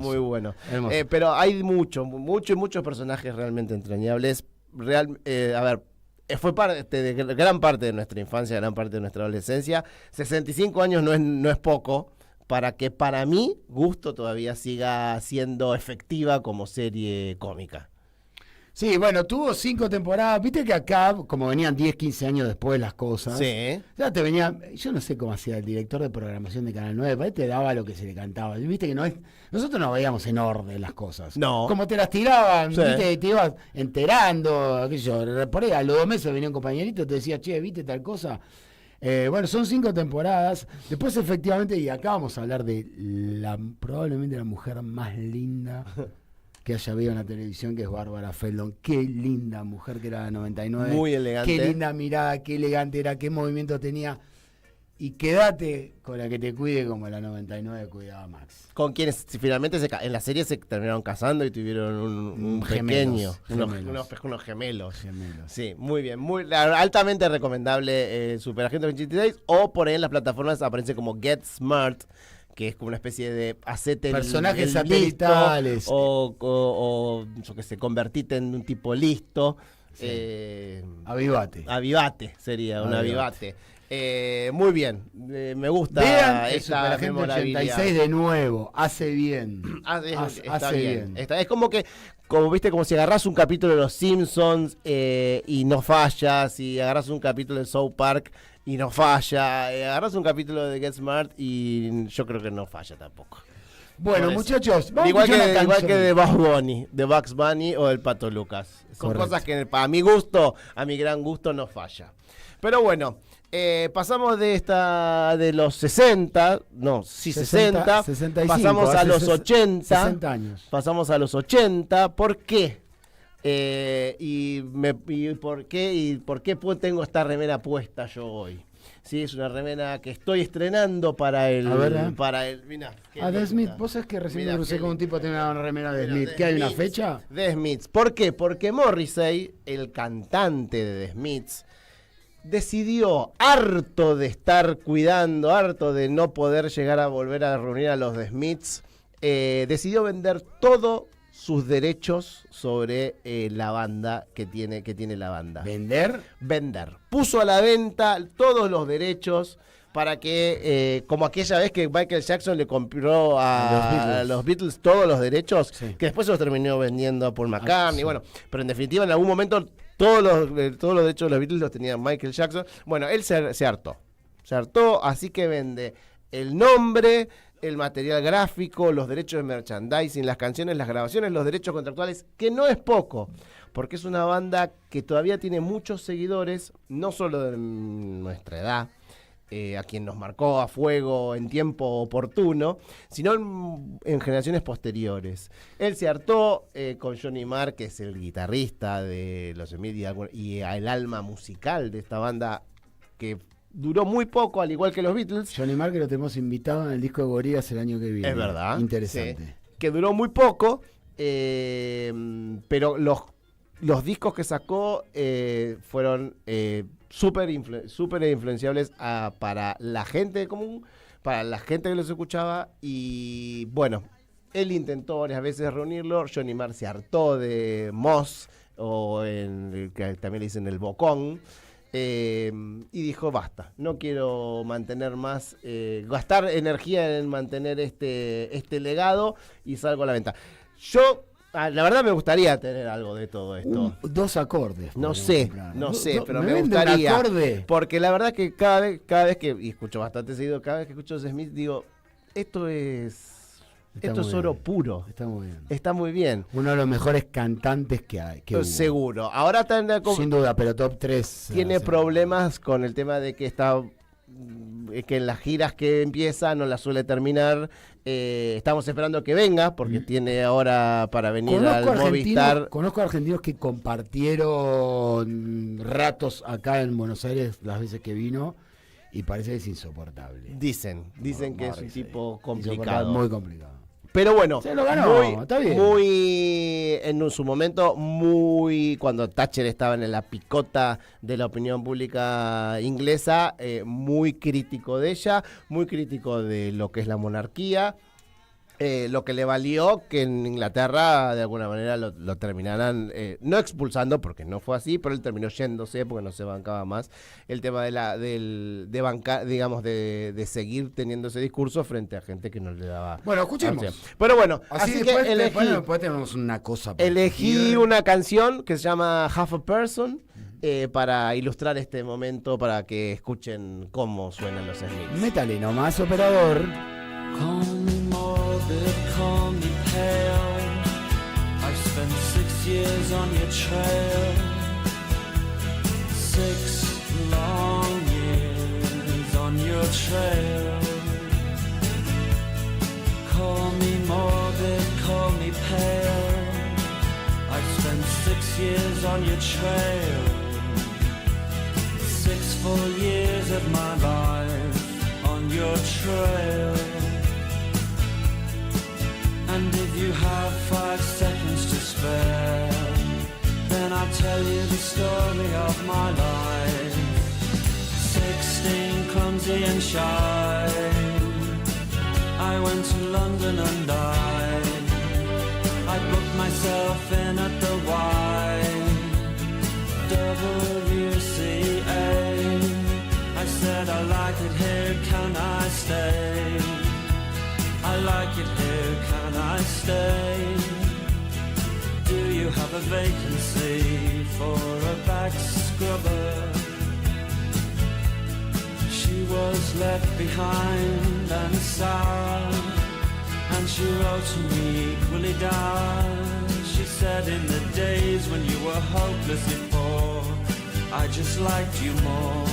E: Muy bueno. Pero hay muchos personajes realmente entrañables. Fue parte de gran parte de nuestra infancia, gran parte de nuestra adolescencia. 65 años no es poco, para que para mí gusto todavía siga siendo efectiva como serie cómica.
D: Sí, bueno, tuvo 5 temporadas. Viste que acá, como venían 10, 15 años después las cosas, ya te venía, yo no sé cómo hacía el director de programación de Canal 9, te daba lo que se le cantaba. Viste que nosotros no veíamos en orden las cosas. No. Como te las tiraban, viste, te ibas enterando, qué sé yo, por ahí a los 2 meses venía un compañerito y te decía, che, ¿viste tal cosa? Bueno, son 5 temporadas. Después, efectivamente, y acá vamos a hablar de probablemente la mujer más linda que haya habido en la televisión, que es Bárbara Feldon. Qué linda mujer que era la 99.
E: Muy elegante.
D: Qué linda mirada, qué elegante era, qué movimiento tenía. Y quédate con la que te cuide como la 99 cuidaba Max.
E: Con quienes finalmente en la serie se terminaron casando y tuvieron un pequeño, unos gemelos. Sí, muy bien, altamente recomendable Superagente 26, o por ahí en las plataformas aparece como Get Smart, que es como una especie de
D: personajes satelitales,
E: o yo qué sé, convertite en un tipo listo.
D: Avivate
E: sería un avivate. Muy bien, me gusta.
D: Vean esta memorabilidad. 86 de nuevo, hace bien.
E: Está bien. Es como viste, como si agarras un capítulo de Los Simpsons y no falla, si agarras un capítulo de South Park y no falla, agarras un capítulo de Get Smart y yo creo que no falla tampoco.
D: Bueno, muchachos,
E: igual que de Bugs Bunny o del Pato Lucas. Son cosas que para mi gusto, a mi gran gusto, no falla. Pero bueno, pasamos de los 60, 65, pasamos a los 80.
D: 60 años.
E: Pasamos a los 80, ¿por qué? ¿Por qué tengo esta remera puesta yo hoy? Sí, es una remera que estoy estrenando para el... Mirá,
D: de Smith, vos sabés que recién me crucé con un tipo que tiene una remera de Smith. ¿Qué hay una fecha?
E: De Smiths. ¿Por qué? Porque Morrissey, el cantante de The Smiths, decidió, harto de estar cuidando, harto de no poder llegar a volver a reunir a los The Smiths, decidió vender todos sus derechos sobre la banda que tiene la banda.
D: ¿Vender?
E: Vender. Puso a la venta todos los derechos para que, como aquella vez que Michael Jackson le compró a los Beatles todos los derechos, que después se los terminó vendiendo a Paul McCartney, bueno, pero en definitiva en algún momento todos los derechos de los Beatles los tenía Michael Jackson. Bueno, él se hartó, así que vende el nombre, el material gráfico, los derechos de merchandising, las canciones, las grabaciones, los derechos contractuales, que no es poco, porque es una banda que todavía tiene muchos seguidores, no solo de nuestra edad, a quien nos marcó a fuego en tiempo oportuno, sino en generaciones posteriores. Él se hartó con Johnny Marr, que es el guitarrista de los Smiths y el alma musical de esta banda, que duró muy poco, al igual que los Beatles.
D: Johnny Marr, que lo tenemos invitado en el disco de Gorillaz el año que viene.
E: Es verdad.
D: Interesante.
E: Sí, que duró muy poco, pero los discos que sacó fueron súper influenciables para la gente común, para la gente que los escuchaba. Y bueno, él intentó varias veces reunirlo. Johnny Marr se hartó de Moss, o que también le dicen el Bocón, y dijo: basta, no quiero mantener más, gastar energía en mantener este legado, y salgo a la venta. Yo, la verdad, me gustaría tener algo de todo esto.
D: 2 acordes.
E: No sé, pero me
D: vende
E: gustaría.
D: un acorde.
E: Porque la verdad que cada vez que, y escucho bastante seguido, cada vez que escucho The Smiths, digo, esto es oro puro.
D: Está muy bien.
E: Está muy bien.
D: Uno de los mejores cantantes que hay.
E: Seguro. Ahora está
D: sin duda, pero top 3.
E: Tiene problemas con el tema de que que en las giras que empieza no las suele terminar. Estamos esperando que venga, porque tiene ahora para venir al Movistar.
D: Conozco argentinos que compartieron ratos acá en Buenos Aires las veces que vino, y parece que es insoportable.
E: Dicen que es un tipo complicado.
D: Muy complicado.
E: Pero bueno,
D: se lo ganó, está bien.
E: Muy en su momento, cuando Thatcher estaba en la picota de la opinión pública inglesa, muy crítico de ella, muy crítico de lo que es la monarquía. Lo que le valió que en Inglaterra de alguna manera lo terminaran no expulsando, porque no fue así, pero él terminó yéndose porque no se bancaba más el tema de bancar, digamos, de seguir teniendo ese discurso frente a gente que no le daba.
D: Bueno, escuchemos.
E: Pero bueno,
D: así
E: que
D: después tenemos una cosa.
E: Elegí una canción que se llama Half a Person, para ilustrar este momento, para que escuchen cómo suenan los Smiths.
D: Métale nomás, operador.
F: Call me morbid, call me pale. I've spent 6 years on your trail. 6 long years on your trail. Call me morbid, call me pale. I've spent 6 years on your trail. 6 full years of my life on your trail. And if you have 5 seconds to spare, then I'll tell you the story of my life. 16, clumsy and shy, I went to London and I booked myself in at the YWCA. I said, I like it here, can I stay? I like it here, can I stay? Do you have a vacancy for a back scrubber? She was left behind and sour, and she wrote to me equally down. She said, in the days when you were hopelessly poor, I just liked you more.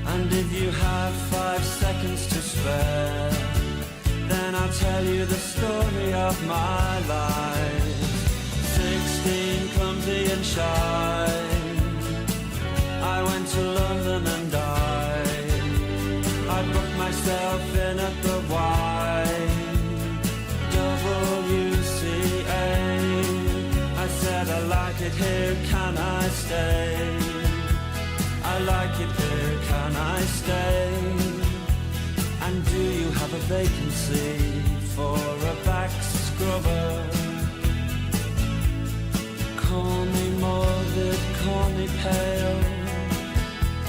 F: And if you have 5 seconds to spare, then I'll tell you the story of my life. 16, clumsy and shy, I went to London and I booked myself in at the YWCA. I said, I like it here, can I stay? I like it here, can I stay? And do you have a vacancy for a back scrubber. Call me morbid, call me pale,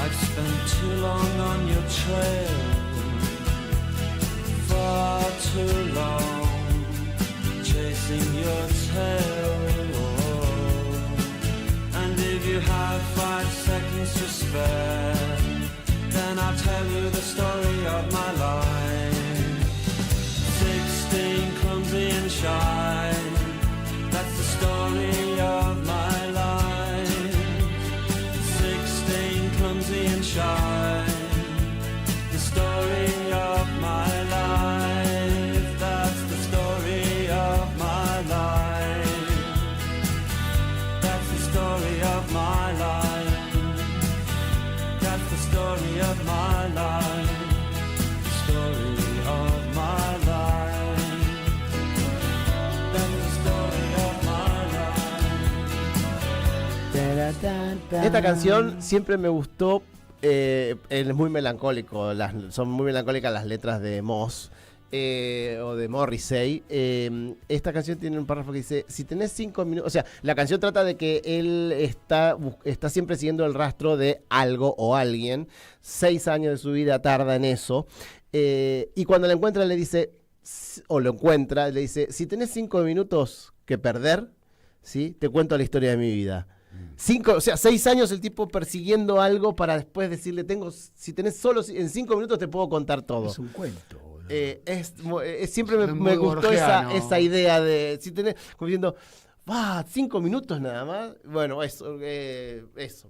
F: I've spent too long on your trail, far too long, chasing your tail. And if you have 5 seconds to spare, then I'll tell you the story of my life. 16, clumsy and shy, that's the story of my life. 16, clumsy and shy, the story of my life. That's the story of my life. That's the story of my life. That's the story of my life. The story of my life. That's the story of my life.
E: Esta canción siempre me gustó, es muy melancólico, son muy melancólicas las letras de Moss o de Morrissey. Esta canción tiene un párrafo que dice, si tenés 5 minutos, o sea, la canción trata de que él está siempre siguiendo el rastro de algo o alguien, 6 años de su vida tarda en eso, y cuando lo encuentra le dice, le dice, si tenés 5 minutos que perder, ¿sí? Te cuento la historia de mi vida. 6 años el tipo persiguiendo algo para después decirle, si tenés solo en 5 minutos te puedo contar todo.
D: Es un cuento.
E: Siempre me gustó esa idea de, si tenés, como diciendo, 5 minutos nada más. Bueno, eso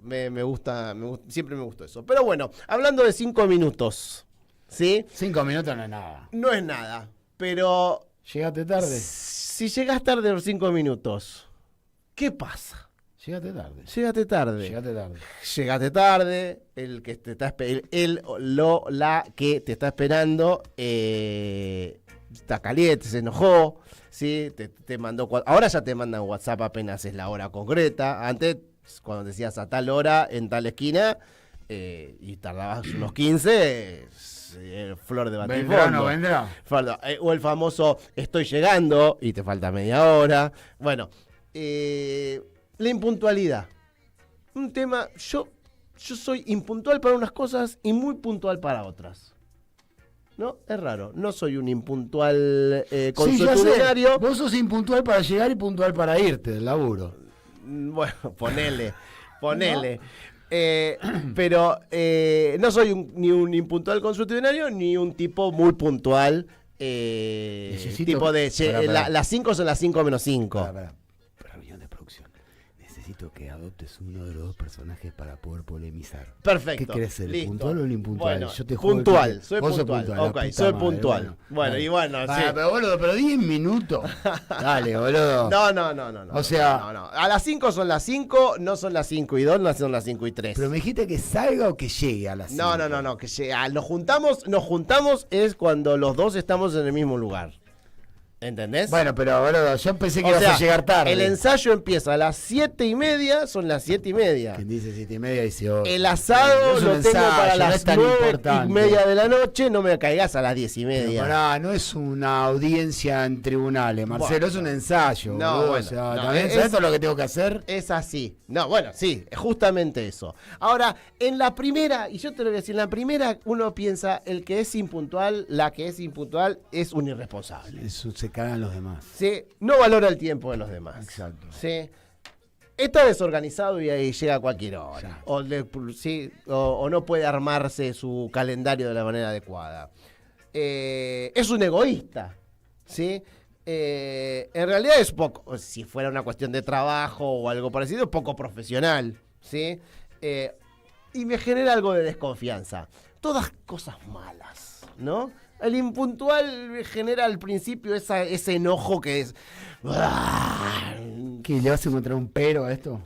E: me gusta, siempre me gustó eso. Pero bueno, hablando de 5 minutos, ¿sí?
D: 5 minutos no es nada.
E: No es nada, pero...
D: ¿Llegaste tarde?
E: Si llegas tarde los 5 minutos, ¿qué pasa?
D: Llegaste tarde.
E: Llegaste tarde, el que te está la que te está esperando está caliente, se enojó, ¿sí? Te mandó, ahora ya te mandan WhatsApp apenas es la hora concreta. Antes, cuando decías a tal hora, en tal esquina, y tardabas unos 15, flor de batifondo.
D: ¿Vendrá o no vendrá?
E: O el famoso, estoy llegando, y te falta media hora. Bueno, la impuntualidad. Un tema, yo soy impuntual para unas cosas y muy puntual para otras. ¿No? Es raro. No soy un impuntual consuetudinario.
D: Vos sos impuntual para llegar y puntual para irte del laburo.
E: Bueno, ponele. ¿No? Pero no soy ni un impuntual consuetudinario ni un tipo muy puntual. Tipo de... Las 5 son las 5 menos 5.
D: Para. Reunión de producción. Necesito que adoptes uno de los dos personajes para poder polemizar.
E: Perfecto.
D: ¿Qué querés ser? ¿El
E: Listo.
D: puntual o el impuntual?
E: Bueno,
D: yo te
E: puntual. Soy
D: vos
E: puntual.
D: sos
E: Ok, soy puntual. Bueno, y bueno, sí.
D: Pero boludo, pero 10 minutos. Dale, boludo.
E: No.
D: O sea...
E: No. A las 5 son las 5, no son las 5 y 2, no son las 5 y 3.
D: Pero me dijiste que salga o que llegue a las 5.
E: No, que llegue. Nos juntamos es cuando los dos estamos en el mismo lugar. ¿Entendés?
D: Bueno, pero boludo, yo pensé que ibas a llegar tarde.
E: El ensayo empieza a las 7:30, son las 7:30.
D: Quien dice 7:30 dice 8.
E: El asado lo tengo para las 9:30 de la noche, no me caigas a las 10:30.
D: Pará, no es una audiencia en tribunales, Marcelo,
E: bueno,
D: es un ensayo.
E: No,
D: boludo,
E: bueno,
D: o sea,
E: no,
D: ¿también sabes todo lo que tengo que hacer?
E: Es así. No, bueno, sí, justamente eso. Ahora, en la primera, y yo te lo voy a decir, en la primera uno piensa, el que es impuntual, la que es impuntual es un irresponsable.
D: Eso se cagan los demás.
E: Sí, no valora el tiempo de los demás.
D: Exacto.
E: Sí. Está desorganizado y ahí llega a cualquier hora. O no puede armarse su calendario de la manera adecuada. Es un egoísta. ¿Sí? En realidad es poco, si fuera una cuestión de trabajo o algo parecido, es poco profesional. ¿Sí? Y me genera algo de desconfianza. Todas cosas malas, ¿no? El impuntual genera al principio ese enojo que es...
D: ¿Qué? ¿Le vas a encontrar un pero a esto?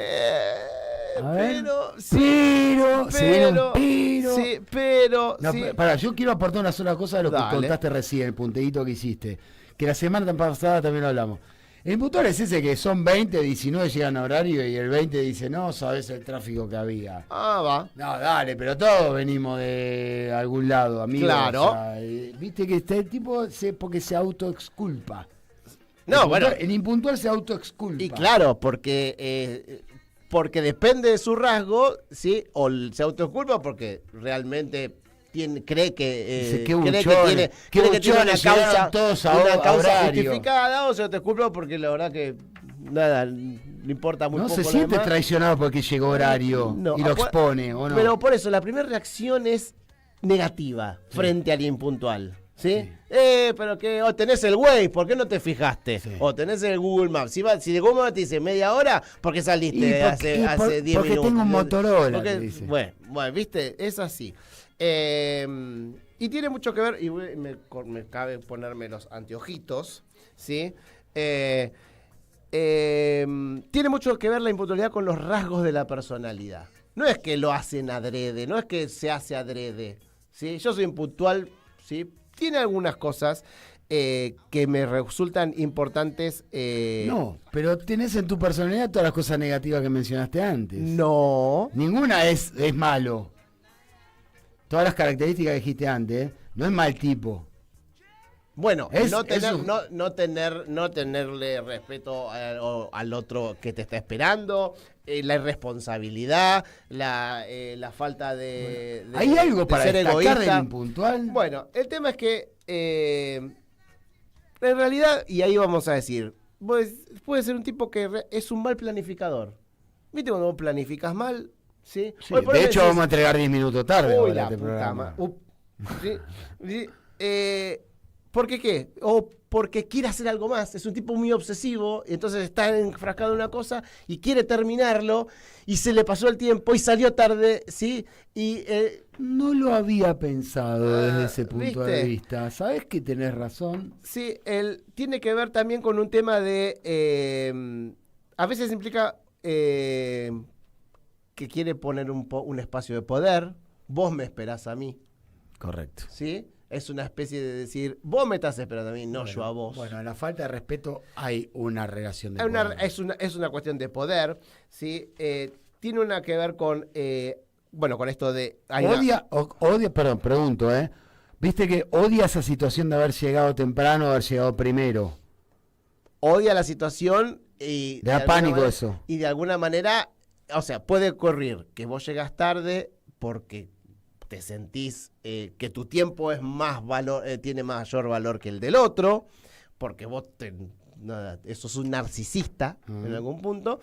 E: Pero...
D: Pará, yo quiero aportar una sola cosa de lo que contaste recién, el punteíto que hiciste. Que la semana pasada también lo hablamos. El impuntual es ese que son 20, 19 llegan a horario y el 20 dice, no, sabes el tráfico que había.
E: Va.
D: No, dale, pero todos venimos de algún lado, amigos.
E: Claro.
D: O sea, viste que este tipo porque se autoexculpa.
E: No, bueno.
D: El impuntual se autoexculpa.
E: Y claro, porque depende de su rasgo, ¿sí? O se autoexculpa porque realmente cree que tiene una causa justificada, o se autoexculpa porque la verdad que nada, le importa muy poco.
D: No se siente traicionado porque llegó horario y lo expone, ¿o no?
E: Pero por eso, la primera reacción es negativa frente al impuntual. ¿Sí? Pero que tenés el Waze, ¿por qué no te fijaste? Sí. O tenés el Google Maps. Si de Google Maps te dice media hora, ¿por qué saliste hace 10 minutos?
D: Porque tengo un Motorola.
E: Bueno, viste, es así. Y tiene mucho que ver, y me cabe ponerme los anteojitos, ¿sí? Tiene mucho que ver la impuntualidad con los rasgos de la personalidad. No es que lo hacen adrede, no es que se hace adrede, ¿sí? Yo soy impuntual, ¿sí? Tiene algunas cosas que me resultan importantes.
D: No, pero tenés en tu personalidad todas las cosas negativas que mencionaste antes.
E: No.
D: Ninguna es malo. Todas las características que dijiste antes, no es mal tipo.
E: Bueno, no tenerle respeto al otro que te está esperando, la irresponsabilidad, la falta de
D: ¿hay algo para
E: ser
D: destacar
E: egoísta
D: del impuntual?
E: Bueno, el tema es que en realidad, y ahí vamos a decir, pues, puede ser un tipo que es un mal planificador. ¿Viste cuando vos planificas mal? Sí.
D: Sí, de hecho vamos a entregar 10 minutos tarde.
E: Uy, la puta ¿sí? ¿Por qué qué? O porque quiere hacer algo más. Es un tipo muy obsesivo y entonces está enfrascado en una cosa y quiere terminarlo y se le pasó el tiempo y salió tarde, ¿sí? Y
D: no lo había pensado desde ese punto
E: ¿viste?
D: De vista. ¿Sabés que tenés razón?
E: Sí, tiene que ver también con un tema de... a veces implica que quiere poner un espacio de poder. Vos me esperás a mí.
D: Correcto.
E: ¿Sí? Es una especie de decir, vos me estás esperando a mí, no yo a vos.
D: Bueno, en la falta de respeto hay una relación de
E: poder.
D: poder.
E: Es una cuestión de poder, ¿sí? Tiene una que ver con, con esto de...
D: Pregunto, ¿viste que odia esa situación de haber llegado temprano, haber llegado primero?
E: Odia la situación y...
D: Le da pánico eso.
E: Y de alguna manera, o sea, puede ocurrir que vos llegás tarde porque... te sentís que tu tiempo es tiene mayor valor que el del otro, porque vos eso es un narcisista en algún punto,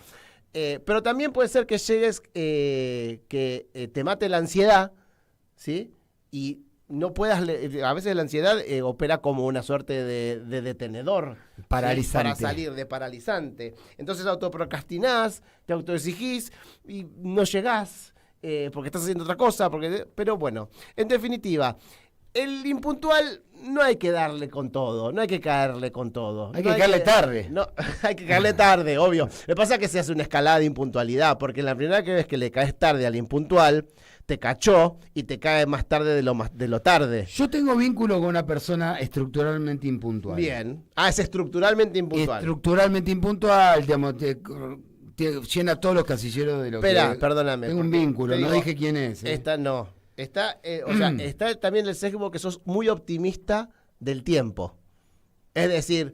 E: pero también puede ser que llegues, que te mate la ansiedad, ¿sí? Y no puedas, a veces la ansiedad opera como una suerte de detenedor.
D: Paralizante.
E: ¿Sí? Para salir de paralizante. Entonces autoprocrastinás, te autoexigís y no llegás. Porque estás haciendo otra cosa, pero bueno, en definitiva, el impuntual no hay que darle con todo, no hay que caerle con todo.
D: Hay que caerle tarde.
E: No, hay que caerle tarde, obvio. Lo que pasa es que se hace una escalada de impuntualidad, porque la primera vez que le caes tarde al impuntual, te cachó y te cae más tarde de lo tarde.
D: Yo tengo vínculo con una persona estructuralmente impuntual.
E: Bien. Es estructuralmente impuntual.
D: Estructuralmente impuntual, digamos, llena todos los casilleros de lo
E: Espera,
D: que...
E: perdóname.
D: Tengo un vínculo, no dije quién es.
E: Esta no. Está también el sesgo que sos muy optimista del tiempo. Es decir...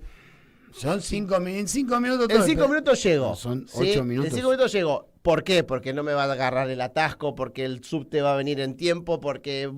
D: Son 5 minutos. En 5 minutos...
E: En 5 minutos llego.
D: No, son 8 minutos.
E: En 5 minutos llego. ¿Por qué? Porque no me va a agarrar el atasco, porque el subte va a venir en tiempo, porque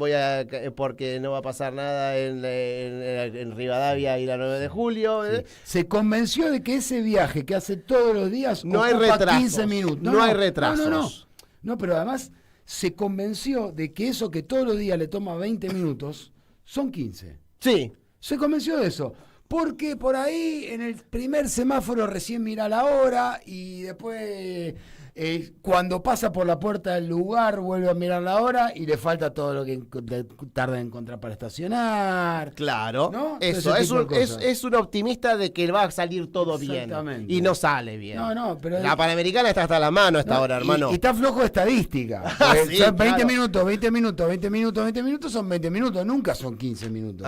E: no va a pasar nada en Rivadavia y la 9 de julio.
D: Sí. Se convenció de que ese viaje que hace todos los días
E: no hay retrasos.
D: 15 minutos.
E: No hay retrasos.
D: No, pero además se convenció de que eso que todos los días le toma 20 minutos son 15.
E: Sí.
D: Se convenció de eso. Porque por ahí en el primer semáforo recién mira la hora y después... cuando pasa por la puerta del lugar vuelve a mirar la hora y le falta todo lo que tarda en encontrar para estacionar.
E: Claro,
D: ¿no?
E: Eso, es un optimista de que va a salir todo bien y no sale bien.
D: No, pero
E: la Panamericana está hasta la mano a esta hora, hermano.
D: Y está flojo de estadística.
E: Sí,
D: son 20
E: claro.
D: minutos, 20 minutos, 20 minutos, 20 minutos son 20 minutos, nunca son 15 minutos.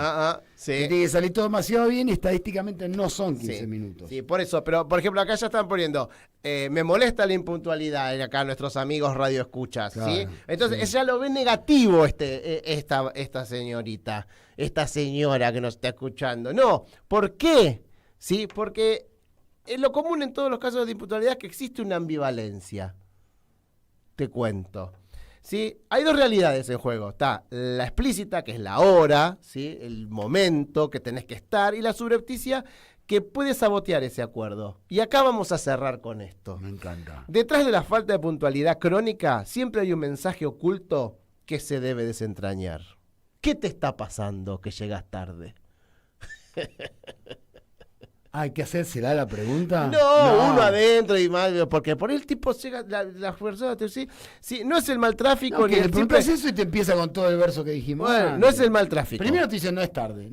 E: Sí.
D: Tiene que salir todo demasiado bien bien, estadísticamente no son 15 minutos.
E: Sí, por eso, pero por ejemplo acá ya están poniendo, me molesta la impuntualidad, acá nuestros amigos radioescuchas,
D: Claro,
E: ¿sí? Entonces ya lo ve negativo esta señorita, esta señora que nos está escuchando. No, ¿por qué? Sí, porque lo común en todos los casos de impuntualidad es que existe una ambivalencia. Te cuento. ¿Sí? Hay dos realidades en juego. Está la explícita, que es la hora, ¿sí? El momento que tenés que estar, y la subrepticia, que puede sabotear ese acuerdo. Y acá vamos a cerrar con esto.
D: Me encanta.
E: Detrás de la falta de puntualidad crónica, siempre hay un mensaje oculto que se debe desentrañar. ¿Qué te está pasando que llegas tarde?
D: ¿Hay que hacérsela la pregunta?
E: No, uno adentro y más, porque por el tipo llega, la persona te dice, sí, no es el mal tráfico,
D: No,
E: ni
D: que le
E: el simple...
D: preguntas eso y te empieza con todo el verso que dijimos.
E: Bueno, no es el mal tráfico.
D: Primero te dicen, no es tarde,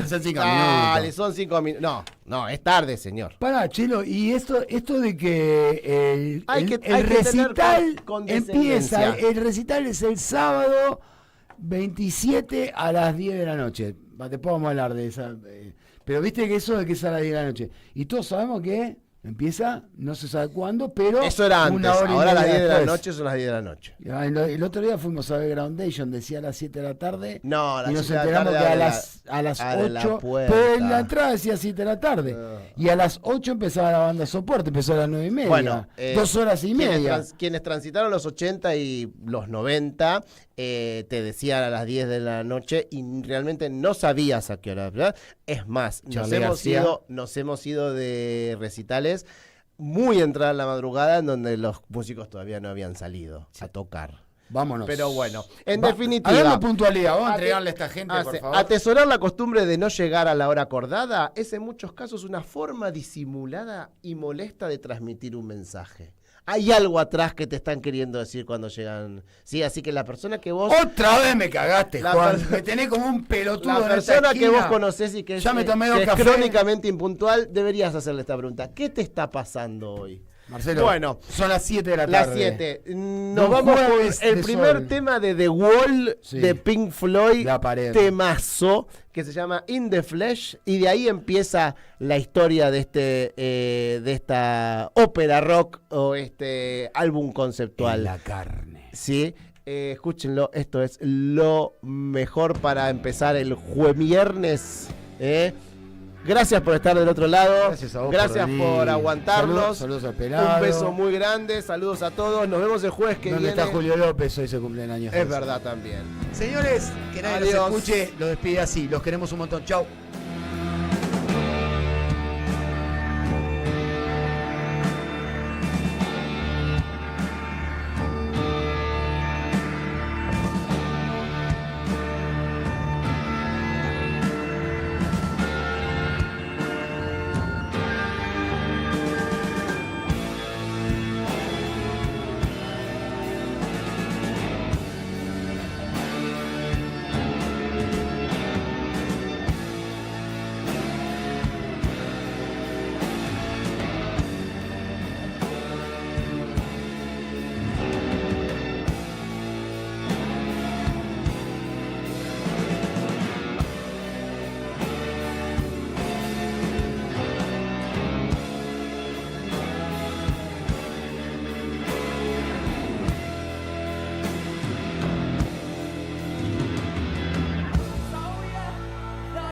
D: son 5
E: Dale,
D: minutos.
E: son 5 minutos. No, es tarde, señor.
D: Pará, Chelo, y esto de que
E: Hay que
D: el recital
E: tener condescendencia.
D: empieza, el recital es el sábado 27 a las 10 de la noche. Después vamos a hablar de esa... pero viste que eso de que es a las 10 de la noche. Y todos sabemos que empieza, no se sabe cuándo, pero...
E: Eso era antes,
D: una hora y
E: ahora a las
D: media
E: 10 de la
D: después.
E: noche son las 10 de la noche.
D: El otro día fuimos a ver Groundation, decía a las 7 de la tarde.
E: No, a las
D: y nos
E: 7 de la
D: enteramos
E: tarde
D: que a las
E: abre la
D: 8,
E: puerta.
D: pero en la entrada decía 7 de la tarde. Y a las 8 empezaba la banda soporte, empezó a las 9 y media.
E: Bueno,
D: 2 horas y media.
E: Quienes transitaron los 80 y los 90, te decían a las 10 de la noche y realmente no sabías a qué hora, ¿verdad? Es más, nos hemos ido de recitales muy entrada en la madrugada en donde los músicos todavía no habían salido a tocar.
D: Vámonos.
E: Pero bueno, en definitiva...
D: Hablando de puntualidad, vamos a entregarle a esta gente, por favor.
E: Atesorar la costumbre de no llegar a la hora acordada es en muchos casos una forma disimulada y molesta de transmitir un mensaje. Hay algo atrás que te están queriendo decir cuando llegan. Sí, así que la persona que vos...
D: Otra vez me cagaste, Juan. Me tenés como un pelotudo.
E: La persona que vos conocés y que es,
D: ya me tomé
E: que
D: café.
E: Es crónicamente impuntual, deberías hacerle esta pregunta. ¿Qué te está pasando hoy?
D: Marcelo,
E: bueno,
D: son las 7 de la tarde.
E: Las 7. Nos vamos con el primer tema de The Wall, de Pink Floyd, temazo, que se llama In the Flesh, y de ahí empieza la historia de esta ópera rock o este álbum conceptual.
D: En la carne.
E: Sí, escúchenlo, esto es lo mejor para empezar el jueviernes. Gracias por estar del otro lado.
D: Gracias a vos.
E: Gracias por aguantarnos.
D: Saludos a Pelado.
E: Un beso muy grande. Saludos a todos. Nos vemos el jueves que viene.
D: ¿Dónde está Julio López? Hoy se cumplen años.
E: Es verdad también.
D: Señores, que nadie los escuche. Los despide así. Los queremos un montón. Chau.